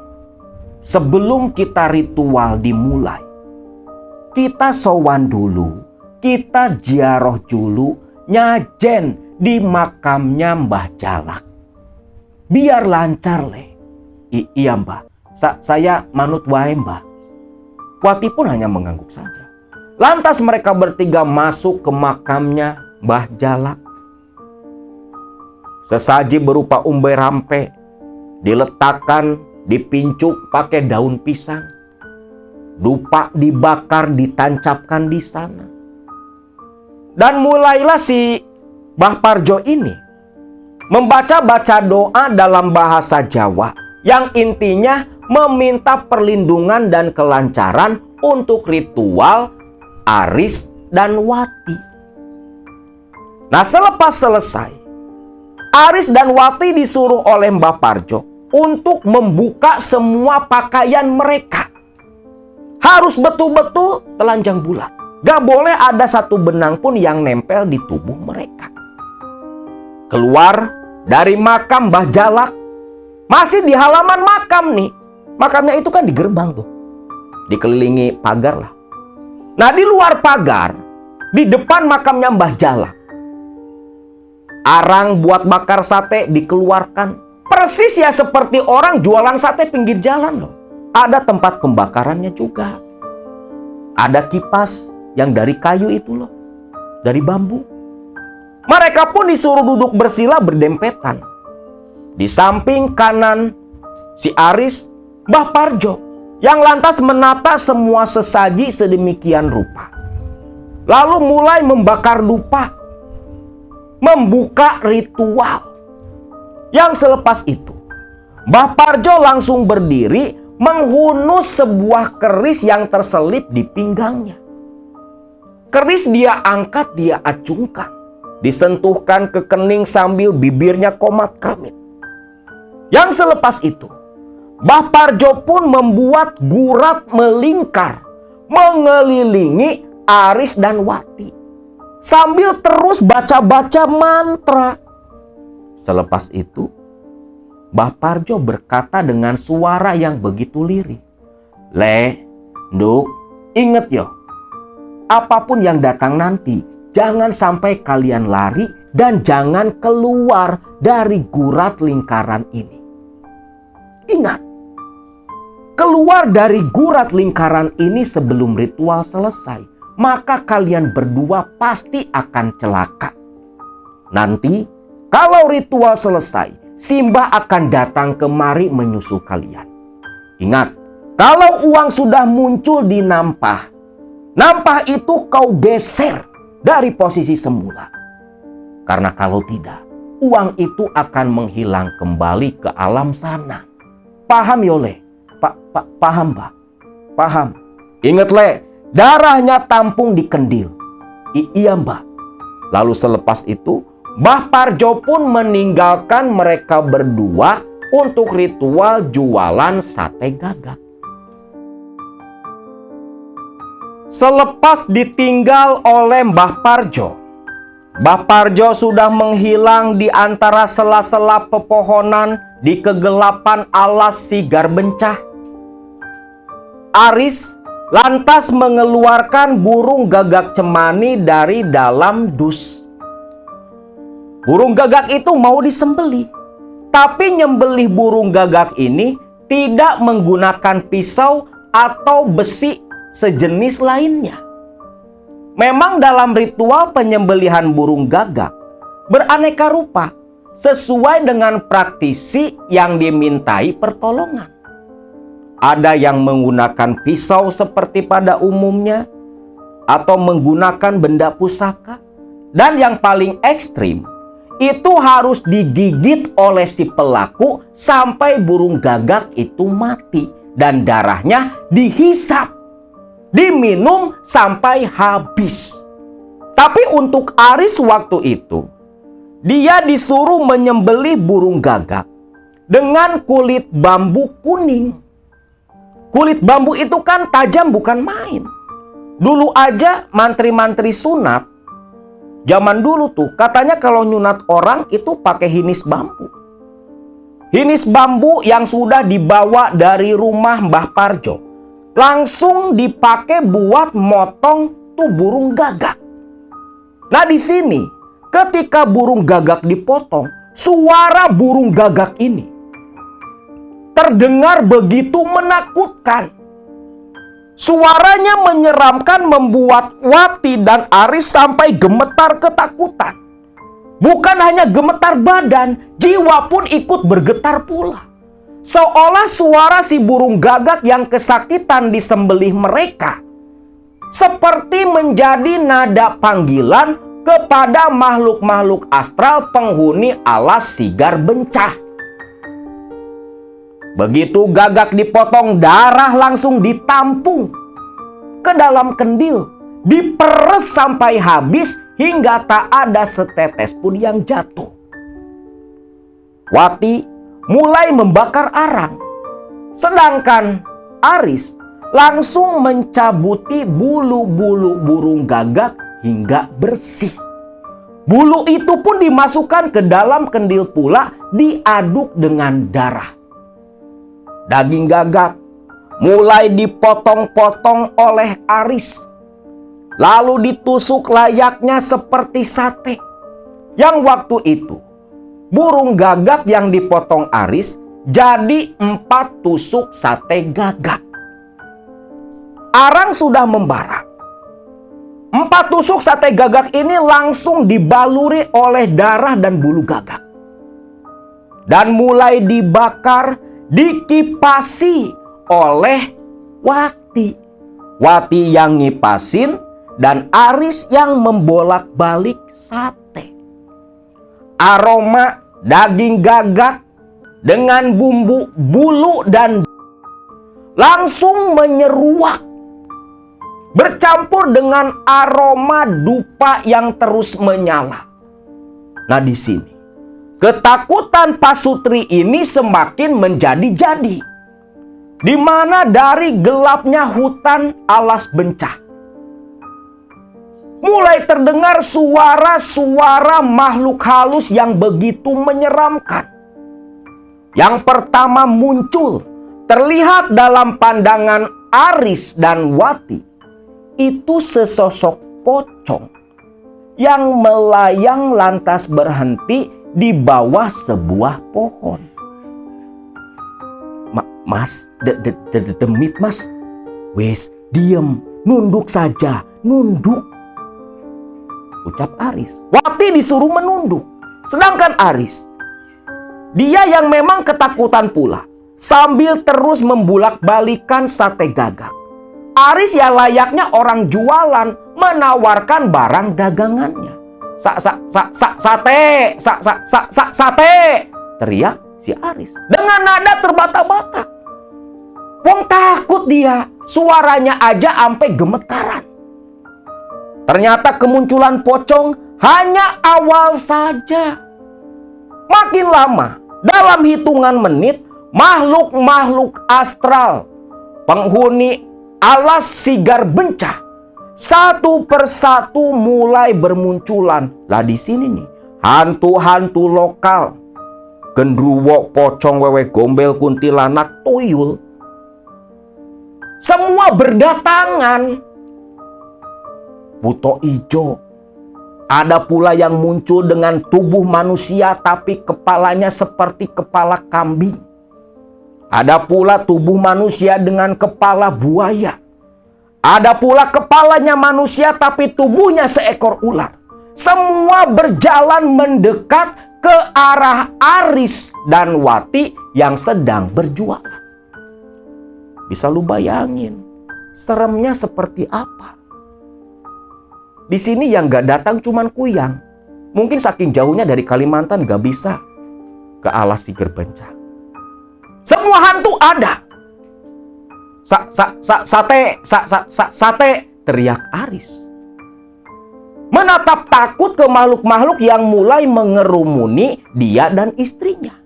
sebelum kita ritual dimulai, kita sowan dulu, kita ziarah dulu, nyajen di makamnya Mbah Jalak. Biar lancar le. Iya Mbah, saya manut wae Mbah. Wati pun hanya mengangguk saja. Lantas mereka bertiga masuk ke makamnya Mbah Jalak. Sesaji berupa umbai rampe diletakkan, dipincuk pakai daun pisang. Dupa dibakar, ditancapkan di sana. Dan mulailah si Mbah Parjo ini membaca-baca doa dalam bahasa Jawa yang intinya meminta perlindungan dan kelancaran untuk ritual Aris dan Wati. Nah, selepas selesai, Aris dan Wati disuruh oleh Mbah Parjo untuk membuka semua pakaian mereka. Harus betul-betul telanjang bulat. Gak boleh ada satu benang pun yang nempel di tubuh mereka. Keluar dari makam Mbah Jalak, masih di halaman makam nih. Makamnya itu kan di gerbang tuh, dikelilingi pagar lah. Nah, di luar pagar, di depan makamnya Mbah Jalak, arang buat bakar sate dikeluarkan. Persis ya seperti orang jualan sate pinggir jalan loh. Ada tempat pembakarannya juga. Ada kipas yang dari kayu itu loh, dari bambu. Mereka pun disuruh duduk bersila berdempetan. Di samping kanan si Aris, Mbah Parjo yang lantas menata semua sesaji sedemikian rupa. Lalu mulai membakar dupa, membuka ritual. Yang selepas itu, Mbah Parjo langsung berdiri menghunus sebuah keris yang terselip di pinggangnya. Keris dia angkat, dia acungkan, disentuhkan ke kening sambil bibirnya komat kamit. Yang selepas itu, Mbah Parjo pun membuat gurat melingkar mengelilingi Aris dan Wati sambil terus baca-baca mantra. Selepas itu, Mbah Parjo berkata dengan suara yang begitu lirih, "Le, Nduk, inget yo, apapun yang datang nanti, jangan sampai kalian lari dan jangan keluar dari gurat lingkaran ini. Ingat, keluar dari gurat lingkaran ini sebelum ritual selesai. maka kalian berdua pasti akan celaka. Nanti kalau ritual selesai, Simbah akan datang kemari menyusul kalian. Ingat, kalau uang sudah muncul di nampah, nampah itu kau geser dari posisi semula. Karena kalau tidak, uang itu akan menghilang kembali ke alam sana. Paham Yole? Paham, Mbak? Paham. Ingat, Le, darahnya tampung di kendil. Iya, Mbak. Lalu selepas itu, Mbah Parjo pun meninggalkan mereka berdua untuk ritual jualan sate gagak. Selepas ditinggal oleh Mbah Parjo, Mbah Parjo sudah menghilang di antara sela-sela pepohonan di kegelapan alas Sigar Bencah. Aris lantas mengeluarkan burung gagak cemani dari dalam dus. Burung gagak itu mau disembelih, tapi nyembelih burung gagak ini tidak menggunakan pisau atau besi sejenis lainnya. Memang dalam ritual penyembelihan burung gagak beraneka rupa sesuai dengan praktisi yang dimintai pertolongan. Ada yang menggunakan pisau seperti pada umumnya atau menggunakan benda pusaka, dan yang paling ekstrim itu harus digigit oleh si pelaku sampai burung gagak itu mati dan darahnya dihisap, diminum sampai habis. Tapi untuk Aris waktu itu, dia disuruh menyembelih burung gagak dengan kulit bambu kuning. Kulit bambu itu kan tajam bukan main. Dulu aja mantri-mantri sunat zaman dulu tuh katanya kalau nyunat orang itu pakai hinis bambu. Hinis bambu yang sudah dibawa dari rumah Mbah Parjo langsung dipakai buat motong tuh burung gagak. Nah di sini ketika burung gagak dipotong, suara burung gagak ini terdengar begitu menakutkan. Suaranya menyeramkan membuat Wati dan Aris sampai gemetar ketakutan. Bukan hanya gemetar badan, jiwa pun ikut bergetar pula. Seolah suara si burung gagak yang kesakitan disembelih mereka seperti menjadi nada panggilan kepada makhluk-makhluk astral penghuni alas Sigar Bencah. Begitu gagak dipotong, darah langsung ditampung ke dalam kendil, diperes sampai habis hingga tak ada setetes pun yang jatuh. Wati mulai membakar arang, sedangkan Aris langsung mencabuti bulu-bulu burung gagak hingga bersih. Bulu itu pun dimasukkan ke dalam kendil pula, diaduk dengan darah. Daging gagak mulai dipotong-potong oleh Aris, lalu ditusuk layaknya seperti sate. Yang waktu itu burung gagak yang dipotong Aris jadi 4 tusuk sate gagak. Arang sudah membara. 4 tusuk sate gagak ini langsung dibaluri oleh darah dan bulu gagak, dan mulai dibakar, dikipasi oleh Wati. Wati yang ngipasin dan Aris yang membolak-balik sate. Aroma daging gagak dengan bumbu bulu dan langsung menyeruak, bercampur dengan aroma dupa yang terus menyala. Nah di sini ketakutan Pasutri ini semakin menjadi-jadi, di mana dari gelapnya hutan alas Bencah mulai terdengar suara-suara makhluk halus yang begitu menyeramkan. Yang pertama muncul, terlihat dalam pandangan Aris dan Wati, itu sesosok pocong yang melayang lantas berhenti di bawah sebuah pohon. Mas, demit mas. Wes, diem, nunduk saja, nunduk. Ucap Aris. Wati disuruh menunduk. Sedangkan Aris, dia yang memang ketakutan pula, sambil terus membulak-balikan sate gagak. Aris ya layaknya orang jualan menawarkan barang dagangannya. Sate, teriak si Aris dengan nada terbata-bata. Wong takut dia, suaranya aja ampe gemetaran. Ternyata kemunculan pocong hanya awal saja. Makin lama, dalam hitungan menit, makhluk-makhluk astral, penghuni alas Sigar Bencah, satu persatu mulai bermunculan. Lah di sini nih, hantu-hantu lokal, gendruwo, pocong, wewe gombel, kuntilanak, tuyul, semua berdatangan. Buto ijo. Ada pula yang muncul dengan tubuh manusia tapi kepalanya seperti kepala kambing. Ada pula tubuh manusia dengan kepala buaya. Ada pula kepalanya manusia tapi tubuhnya seekor ular. Semua berjalan mendekat ke arah Aris dan Wati yang sedang berjualan. Bisa lu bayangin, seremnya seperti apa? Di sini yang gak datang cuman Kuyang. Mungkin saking jauhnya dari Kalimantan gak bisa ke alas Sigar Bencah. Semua hantu ada. Sate, teriak Aris. Menatap takut ke makhluk-makhluk yang mulai mengerumuni dia dan istrinya.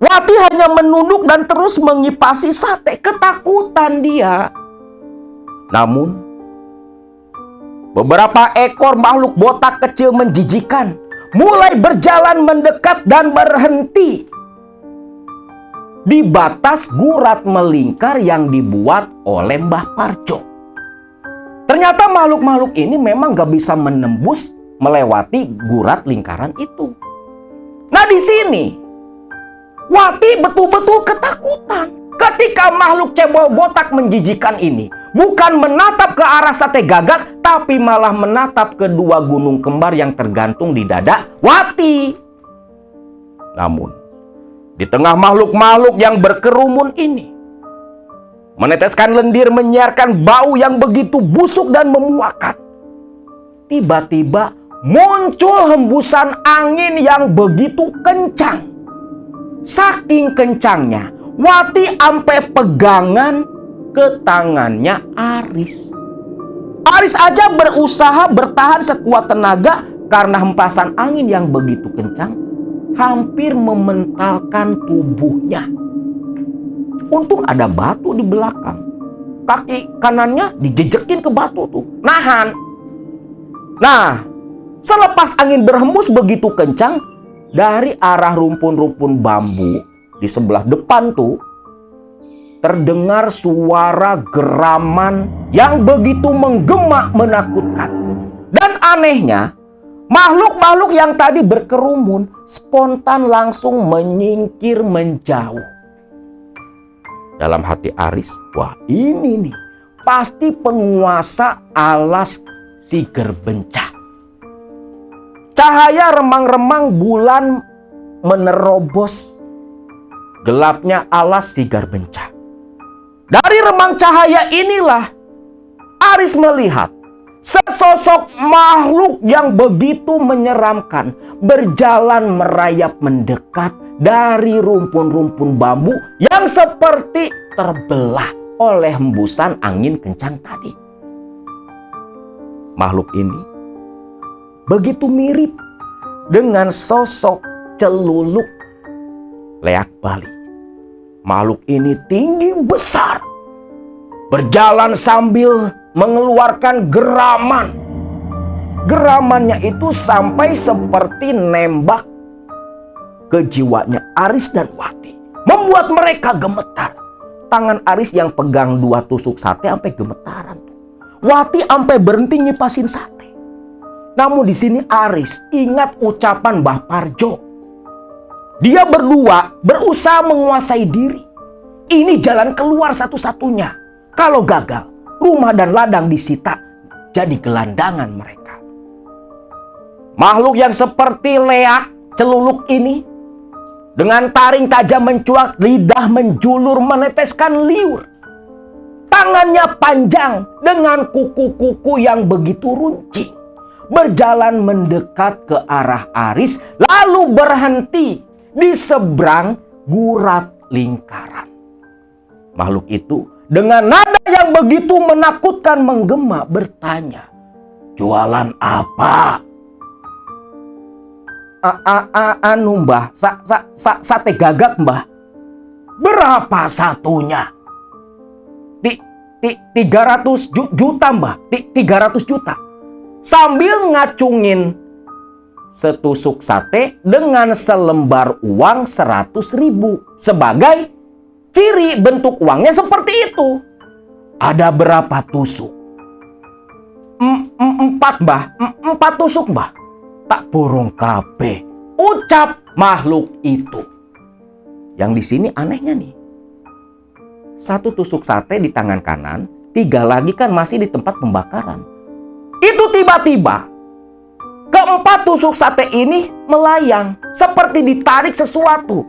Wati hanya menunduk dan terus mengipasi sate. Ketakutan dia. Namun beberapa ekor makhluk botak kecil menjijikan mulai berjalan mendekat dan berhenti di batas gurat melingkar yang dibuat oleh Mbah Parjo. Ternyata makhluk-makhluk ini memang gak bisa menembus melewati gurat lingkaran itu. Nah di sini Wati betul-betul ketakutan ketika makhluk cebol botak menjijikan ini bukan menatap ke arah sate gagak, tapi malah menatap kedua gunung kembar yang tergantung di dada Wati. Namun, di tengah makhluk-makhluk yang berkerumun ini, meneteskan lendir menyiarkan bau yang begitu busuk dan memuakan. Tiba-tiba muncul hembusan angin yang begitu kencang. Saking kencangnya, Wati ampe pegangan ke tangannya Aris. Aris aja berusaha bertahan sekuat tenaga karena hempasan angin yang begitu kencang hampir mementalkan tubuhnya. Untung ada batu di belakang. Kaki kanannya dijejekin ke batu tuh. Nahan. Nah, selepas angin berhembus begitu kencang, dari arah rumpun-rumpun bambu di sebelah depan tuh terdengar suara geraman yang begitu menggema menakutkan. Dan anehnya, makhluk-makhluk yang tadi berkerumun spontan langsung menyingkir menjauh. Dalam hati Aris, wah ini nih pasti penguasa alas Sigar Bencah. Cahaya remang-remang bulan menerobos gelapnya alas Sigar Bencah. Dari remang cahaya inilah Aris melihat sesosok makhluk yang begitu menyeramkan berjalan merayap mendekat dari rumpun-rumpun bambu yang seperti terbelah oleh hembusan angin kencang tadi. Makhluk ini begitu mirip dengan sosok Celuluk Leak Bali. Makhluk ini tinggi besar, berjalan sambil mengeluarkan geraman. Geramannya itu sampai seperti nembak ke jiwanya Aris dan Wati, membuat mereka gemetar. Tangan Aris yang pegang 2 tusuk sate sampai gemetaran. Wati sampai berhenti nyipasin sate. Namun di sini Aris ingat ucapan Mbah Parjo. Dia berdua berusaha menguasai diri. Ini jalan keluar satu-satunya. Kalau gagal, Rumah dan ladang disita jadi gelandangan mereka. Makhluk yang seperti leak celuluk ini dengan taring tajam mencuak, lidah menjulur meneteskan liur. Tangannya panjang dengan kuku-kuku yang begitu runcing. Berjalan mendekat ke arah Aris, lalu berhenti di seberang gurat lingkaran. Makhluk itu dengan nada yang begitu menakutkan menggema bertanya, "Jualan apa?" Anu mbah, sate gagak mbah. "Berapa satunya?" 300 juta mbah, 300 juta. Sambil ngacungin setusuk sate dengan selembar uang 100.000 sebagai ciri bentuk uangnya seperti itu. "Ada berapa tusuk?" 4 mbah, 4 tusuk mbah. "Tak borong kabeh," ucap makhluk itu. Yang di sini anehnya nih, 1 tusuk sate di tangan kanan, 3 lagi kan masih di tempat pembakaran. Itu tiba-tiba keempat tusuk sate ini melayang seperti ditarik sesuatu.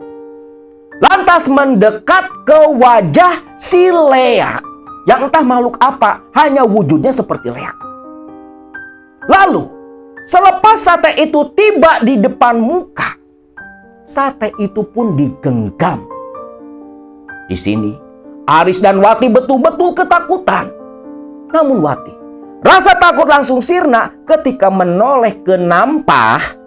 Lantas mendekat ke wajah si leak yang entah makhluk apa, hanya wujudnya seperti leak. Lalu selepas sate itu tiba di depan muka, sate itu pun digenggam. Di sini Aris dan Wati betul-betul ketakutan. Namun Wati rasa takut langsung sirna ketika menoleh ke nampah.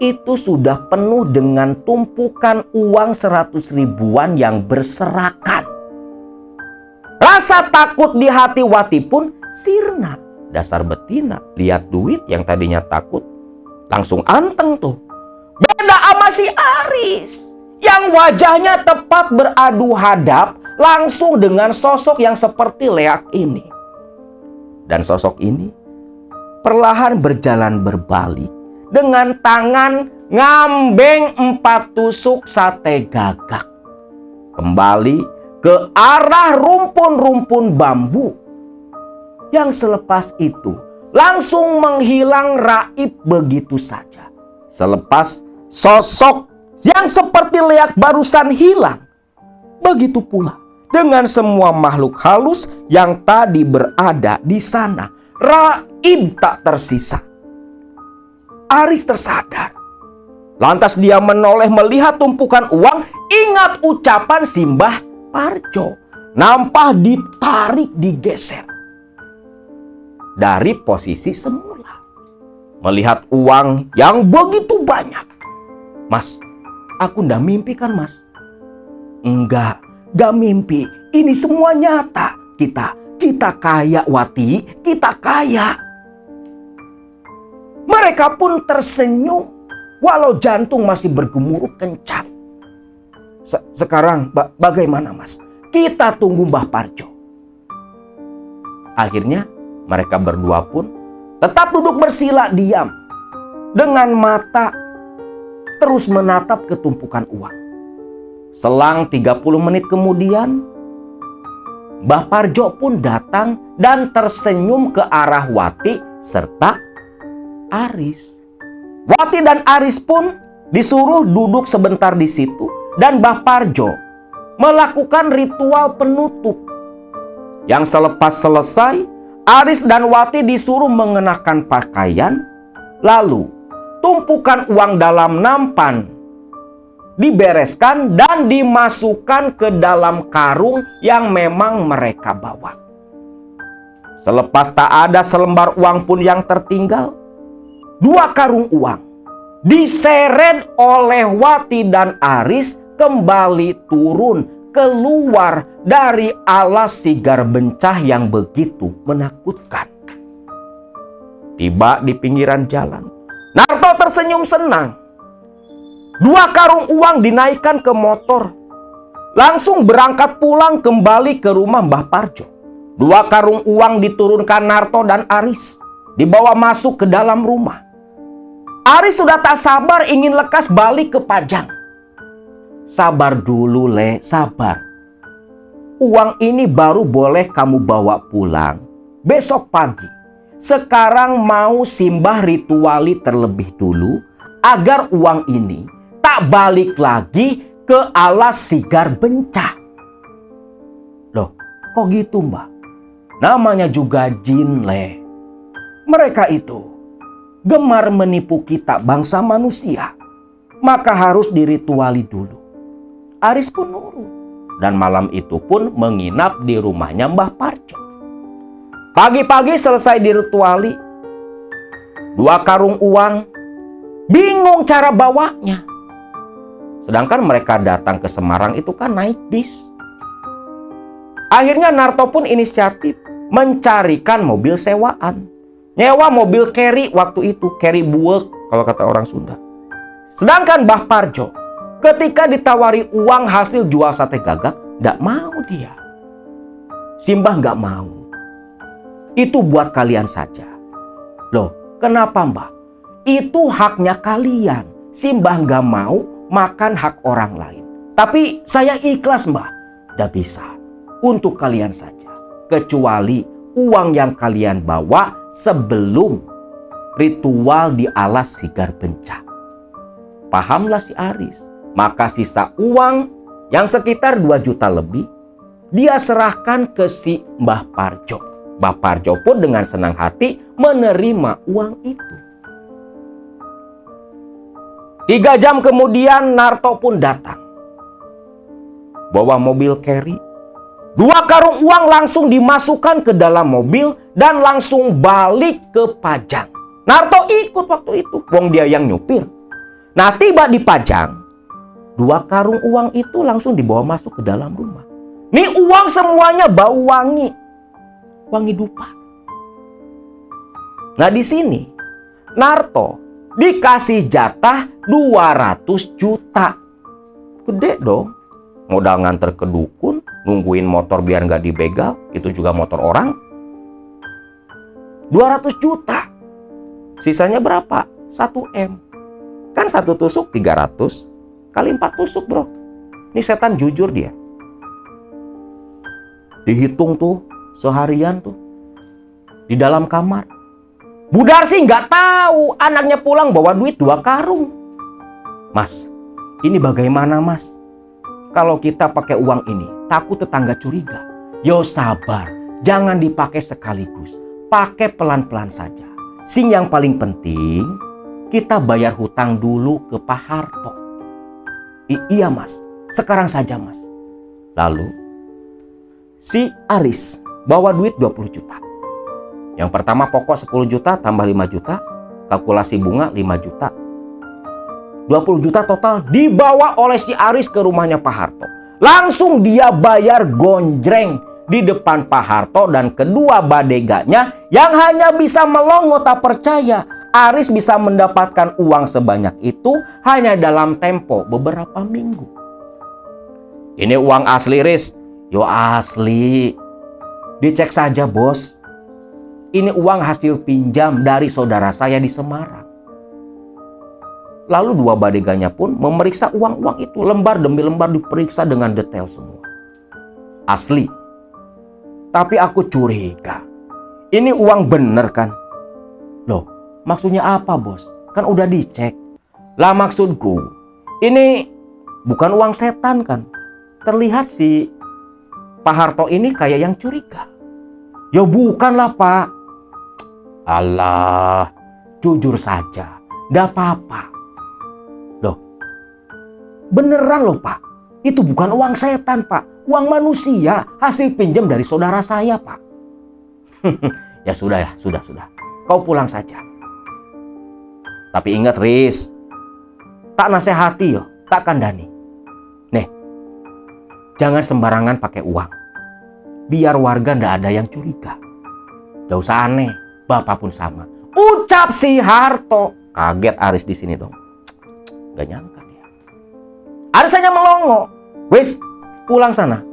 Itu sudah penuh dengan tumpukan uang 100 ribuan yang berserakan. Rasa takut di hati Wati pun sirna. Dasar betina, lihat duit yang tadinya takut langsung anteng tuh. Beda sama si Aris yang wajahnya tepat beradu hadap langsung dengan sosok yang seperti leak ini. Dan sosok ini perlahan berjalan berbalik dengan tangan ngambeng 4 tusuk sate gagak kembali ke arah rumpun-rumpun bambu. Yang selepas itu langsung menghilang raib begitu saja. Selepas sosok yang seperti leak barusan hilang, begitu pula dengan semua makhluk halus yang tadi berada di sana. Raib tak tersisa. Aris tersadar. Lantas dia menoleh melihat tumpukan uang. Ingat ucapan Simbah Parjo. Nampak ditarik digeser dari posisi semula. Melihat uang yang begitu banyak. "Mas, aku ndak mimpi kan mas?" "Enggak, gak mimpi. Ini semua nyata. Kita kaya Wati, kita kaya." Mereka pun tersenyum walau jantung masih bergemuruh kencang. Sekarang bagaimana mas? Kita tunggu Mbah Parjo." Akhirnya mereka berdua pun tetap duduk bersila diam dengan mata terus menatap ke tumpukan uang. Selang 30 menit kemudian, Mbah Parjo pun datang dan tersenyum ke arah Wati serta Aris. Wati dan Aris pun disuruh duduk sebentar di situ dan Mbah Parjo melakukan ritual penutup. Yang selepas selesai, Aris dan Wati disuruh mengenakan pakaian, lalu tumpukan uang dalam nampan dibereskan dan dimasukkan ke dalam karung yang memang mereka bawa. Selepas tak ada selembar uang pun yang tertinggal, 2 karung uang diseret oleh Wati dan Aris kembali turun keluar dari alas sigar bencah yang begitu menakutkan. Tiba di pinggiran jalan, Narto tersenyum senang. 2 karung uang dinaikkan ke motor, langsung berangkat pulang kembali ke rumah Mbah Parjo. 2 karung uang diturunkan Narto dan Aris, dibawa masuk ke dalam rumah. Aris sudah tak sabar ingin lekas balik ke Pajang. "Sabar dulu, Le, sabar. uang ini baru boleh kamu bawa pulang besok pagi. Sekarang mau Simbah rituali terlebih dulu agar uang ini tak balik lagi ke alas Sigar Bencah. Loh, kok gitu Mbah? Namanya juga jin Le. Mereka itu gemar menipu kita bangsa manusia. Maka harus dirituali dulu. Aris pun nurut. Dan malam itu pun menginap di rumahnya Mbah Parjo. Pagi-pagi selesai dirituali. 2 karung uang. Bingung cara bawanya. Sedangkan mereka datang ke Semarang itu kan naik bis. Akhirnya Narto pun inisiatif mencarikan mobil sewaan. Nyewa mobil carry waktu itu. Carry buek kalau kata orang Sunda. Sedangkan Mbah Parjo ketika ditawari uang hasil jual sate gagak, gak mau dia. Simbah gak mau. Itu buat kalian saja. Loh, kenapa Mbah? Itu haknya kalian. Simbah gak mau makan hak orang lain. Tapi saya ikhlas Mbah. Gak bisa. Untuk kalian saja. Kecuali uang yang kalian bawa sebelum ritual di alas Sigar Bencah. Pahamlah si Aris. Maka sisa uang yang sekitar 2 juta lebih dia serahkan ke si Mbah Parjo. Mbah Parjo pun dengan senang hati menerima uang itu. 3 jam kemudian Narto pun datang. Bawa mobil carry. 2 karung uang langsung dimasukkan ke dalam mobil dan langsung balik ke Pajang. Narto ikut waktu itu. Wong dia yang nyupir. Nah tiba di Pajang. 2 karung uang itu langsung dibawa masuk ke dalam rumah. Nih uang semuanya bau wangi. Wangi dupa. Nah di sini Narto dikasih jatah 200 juta. Gede dong. Modal nganter ke dukun, nungguin motor biar nggak dibegal, itu juga motor orang. 200 juta. Sisanya berapa? 1 M. Kan 1 tusuk 300 kali 4 tusuk bro. Ini setan jujur dia. Dihitung tuh seharian tuh di dalam kamar. Bu Darsi nggak tahu anaknya pulang bawa duit 2 karung. Mas, ini bagaimana mas? Kalau kita pakai uang ini, takut tetangga curiga. Yo sabar, jangan dipakai sekaligus. Pakai pelan-pelan saja. Sing yang paling penting, kita bayar hutang dulu ke Pak Harto. Iya mas, sekarang saja mas. Lalu, si Aris bawa duit 20 juta. Yang pertama pokok 10 juta tambah 5 juta, kalkulasi bunga 5 juta. 20 juta total dibawa oleh si Aris ke rumahnya Pak Harto. Langsung dia bayar gonjreng di depan Pak Harto dan kedua badeganya yang hanya bisa melongo tak percaya. Aris bisa mendapatkan uang sebanyak itu hanya dalam tempo beberapa minggu. Ini uang asli Riz. Yo asli. Dicek saja bos. Ini uang hasil pinjam dari saudara saya di Semarang. Lalu 2 badeganya pun memeriksa uang-uang itu. Lembar demi lembar diperiksa dengan detail semua. Asli. Tapi aku curiga. Ini uang bener kan? Loh, maksudnya apa bos? Kan udah dicek. Lah maksudku, ini bukan uang setan kan? Terlihat si Pak Harto ini kayak yang curiga. Ya bukanlah pak. Alah, jujur saja. Nggak apa-apa. Loh, beneran loh pak. Itu bukan uang setan pak. Uang manusia hasil pinjam dari saudara saya pak. Ya sudah. Kau pulang saja. Tapi ingat Riz. Tak nasihati yo, tak kandani. Nih, jangan sembarangan pakai uang. Biar warga ndak ada yang curiga. Gak usah aneh, bapak pun sama. Ucap si Harto. Kaget Aris di sini dong. Gak nyangka dia. Aris hanya melongo. Wes, pulang sana.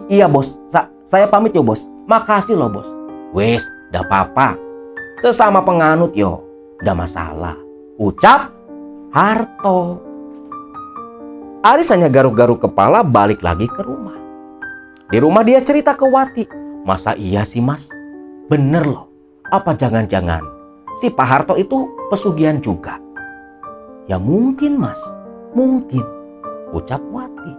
Iya bos, saya pamit yo bos. Makasih loh bos. Wes, dah apa-apa. Sesama penganut yo, dah masalah. Ucap Harto. Aris hanya garuk-garuk kepala balik lagi ke rumah. Di rumah dia cerita ke Wati. Masa iya sih mas? Bener loh. Apa jangan-jangan si Pak Harto itu pesugihan juga? Ya mungkin mas, mungkin, ucap Wati.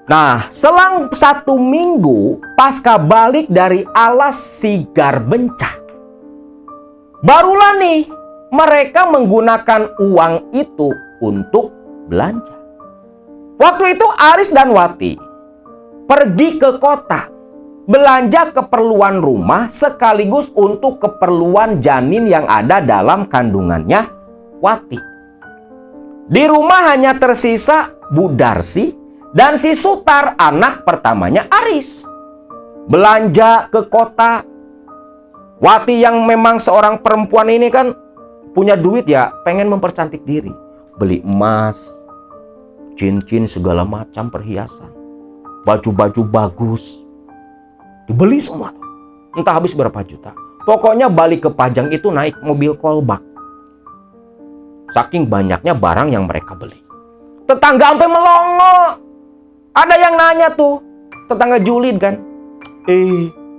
Nah, selang 1 minggu pasca balik dari alas Sigar Bencah, barulah nih mereka menggunakan uang itu untuk belanja. Waktu itu Aris dan Wati pergi ke kota, belanja keperluan rumah sekaligus untuk keperluan janin yang ada dalam kandungannya Wati. Di rumah hanya tersisa Bu Darsi dan si Sutar, anak pertamanya Aris. Belanja ke kota. Wati yang memang seorang perempuan ini kan punya duit ya, pengen mempercantik diri. Beli emas, cincin segala macam perhiasan, baju-baju bagus. Dibeli semua. Entah habis berapa juta. Pokoknya balik ke Pajang itu naik mobil kolbak. Saking banyaknya barang yang mereka beli. Tetangga sampai melongo. Ada yang nanya tuh, tetangga julid kan.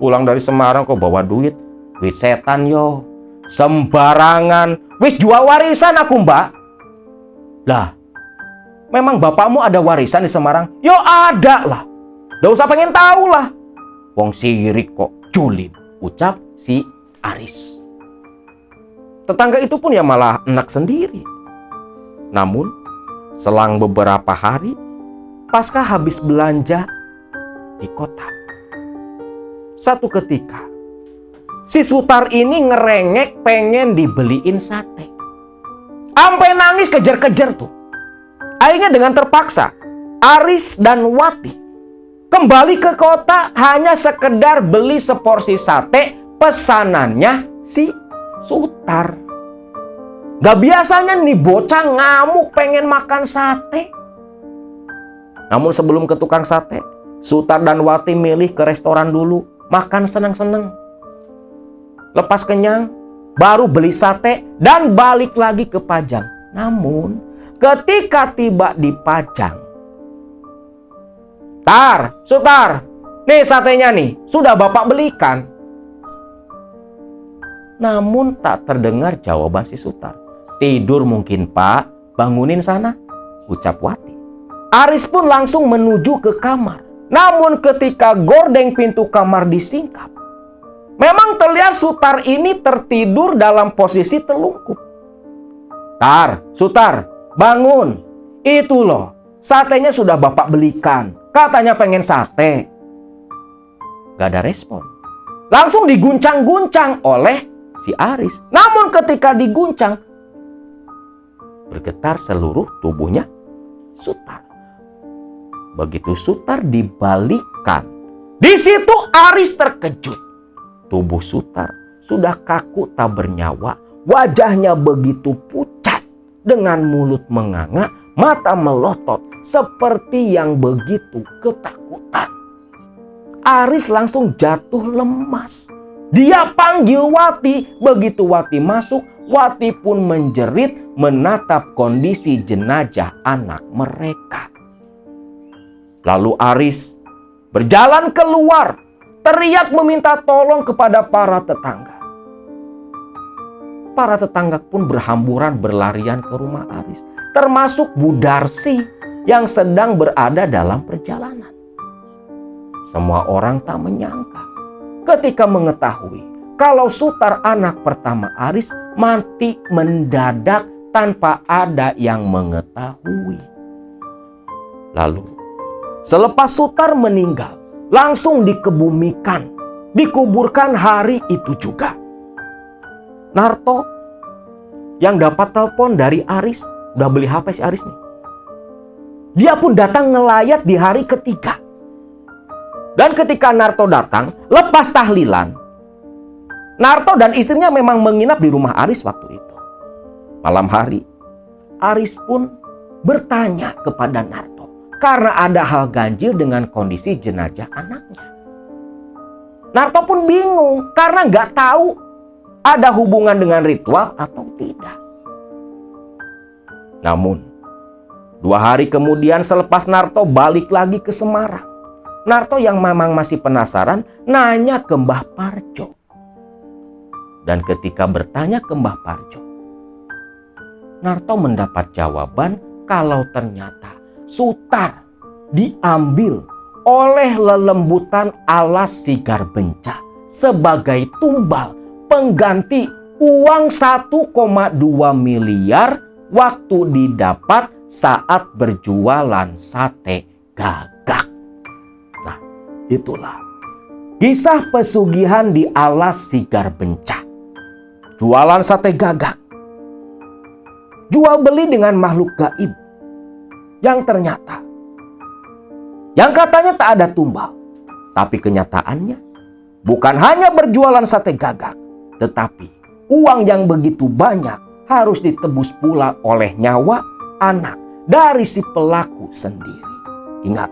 Pulang dari Semarang kok bawa duit? Duit setan yo. Sembarangan. Wis jual warisan aku mbak. Lah, memang bapakmu ada warisan di Semarang? Yo ada lah. Gak usah pengen tahu lah. Wong sirik kok julid, ucap si Aris. Tetangga itu pun ya malah enak sendiri. Namun, selang beberapa hari, pasca habis belanja di kota, satu ketika, si Sutar ini ngerengek pengen dibeliin sate. Sampai nangis kejar-kejar tuh. Akhirnya dengan terpaksa, Aris dan Wati kembali ke kota hanya sekedar beli seporsi sate pesanannya si Sutar. Gak biasanya nih bocah ngamuk pengen makan sate. Namun sebelum ke tukang sate, Sutar dan Wati milih ke restoran dulu, makan seneng-seneng. Lepas kenyang, baru beli sate dan balik lagi ke Pajang. Namun ketika tiba di Pajang, Sutar, nih satenya nih, sudah bapak belikan. Namun tak terdengar jawaban si Sutar. Tidur mungkin pak, bangunin sana, ucap Wati. Aris pun langsung menuju ke kamar. Namun ketika gordeng pintu kamar disingkap, memang terlihat Sutar ini tertidur dalam posisi telungkup. Sutar, bangun. Itu loh, satenya sudah bapak belikan. Katanya pengen sate. Gak ada respon. Langsung diguncang-guncang oleh si Aris. Namun ketika diguncang, bergetar seluruh tubuhnya Sutar. Begitu Sutar dibalikkan, di situ Aris terkejut. Tubuh Sutar sudah kaku tak bernyawa. Wajahnya begitu pucat dengan mulut menganga, mata melotot seperti yang begitu ketakutan. Aris langsung jatuh lemas. Dia panggil Wati. Begitu Wati masuk, Wati pun menjerit menatap kondisi jenazah anak mereka. Lalu Aris berjalan keluar, teriak meminta tolong kepada para tetangga. Para tetangga pun berhamburan berlarian ke rumah Aris, termasuk Bu Darsi yang sedang berada dalam perjalanan. Semua orang tak menyangka ketika mengetahui kalau Sutar anak pertama Aris mati mendadak tanpa ada yang mengetahui. Lalu selepas Sutar meninggal, langsung dikebumikan, dikuburkan hari itu juga. Narto yang dapat telepon dari Aris, udah beli HP si Aris nih. Dia pun datang ngelayat di hari ketiga. Dan ketika Narto datang, lepas tahlilan, Narto dan istrinya memang menginap di rumah Aris waktu itu. Malam hari, Aris pun bertanya kepada Narto karena ada hal ganjil dengan kondisi jenazah anaknya. Narto pun bingung karena nggak tahu ada hubungan dengan ritual atau tidak. Namun 2 hari kemudian selepas Narto balik lagi ke Semarang, Narto yang memang masih penasaran nanya ke Mbah Parjo. Dan ketika bertanya ke Mbah Parjo, Narto mendapat jawaban kalau ternyata Sutar diambil oleh lelembutan alas Sigar Bencah sebagai tumbal pengganti uang 1,2 miliar waktu didapat saat berjualan sate gagak. Nah, itulah kisah pesugihan di alas Sigar Bencah. Jualan sate gagak, jual beli dengan makhluk gaib yang ternyata, yang katanya tak ada tumbal, tapi kenyataannya bukan hanya berjualan sate gagak, tetapi uang yang begitu banyak harus ditebus pula oleh nyawa anak dari si pelaku sendiri. Ingat,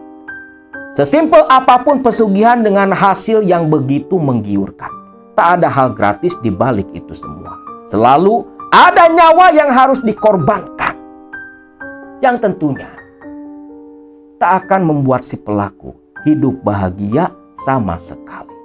sesimpel apapun pesugihan dengan hasil yang begitu menggiurkan, tak ada hal gratis di balik itu semua. Selalu ada nyawa yang harus dikorbankan, yang tentunya tak akan membuat si pelaku hidup bahagia sama sekali.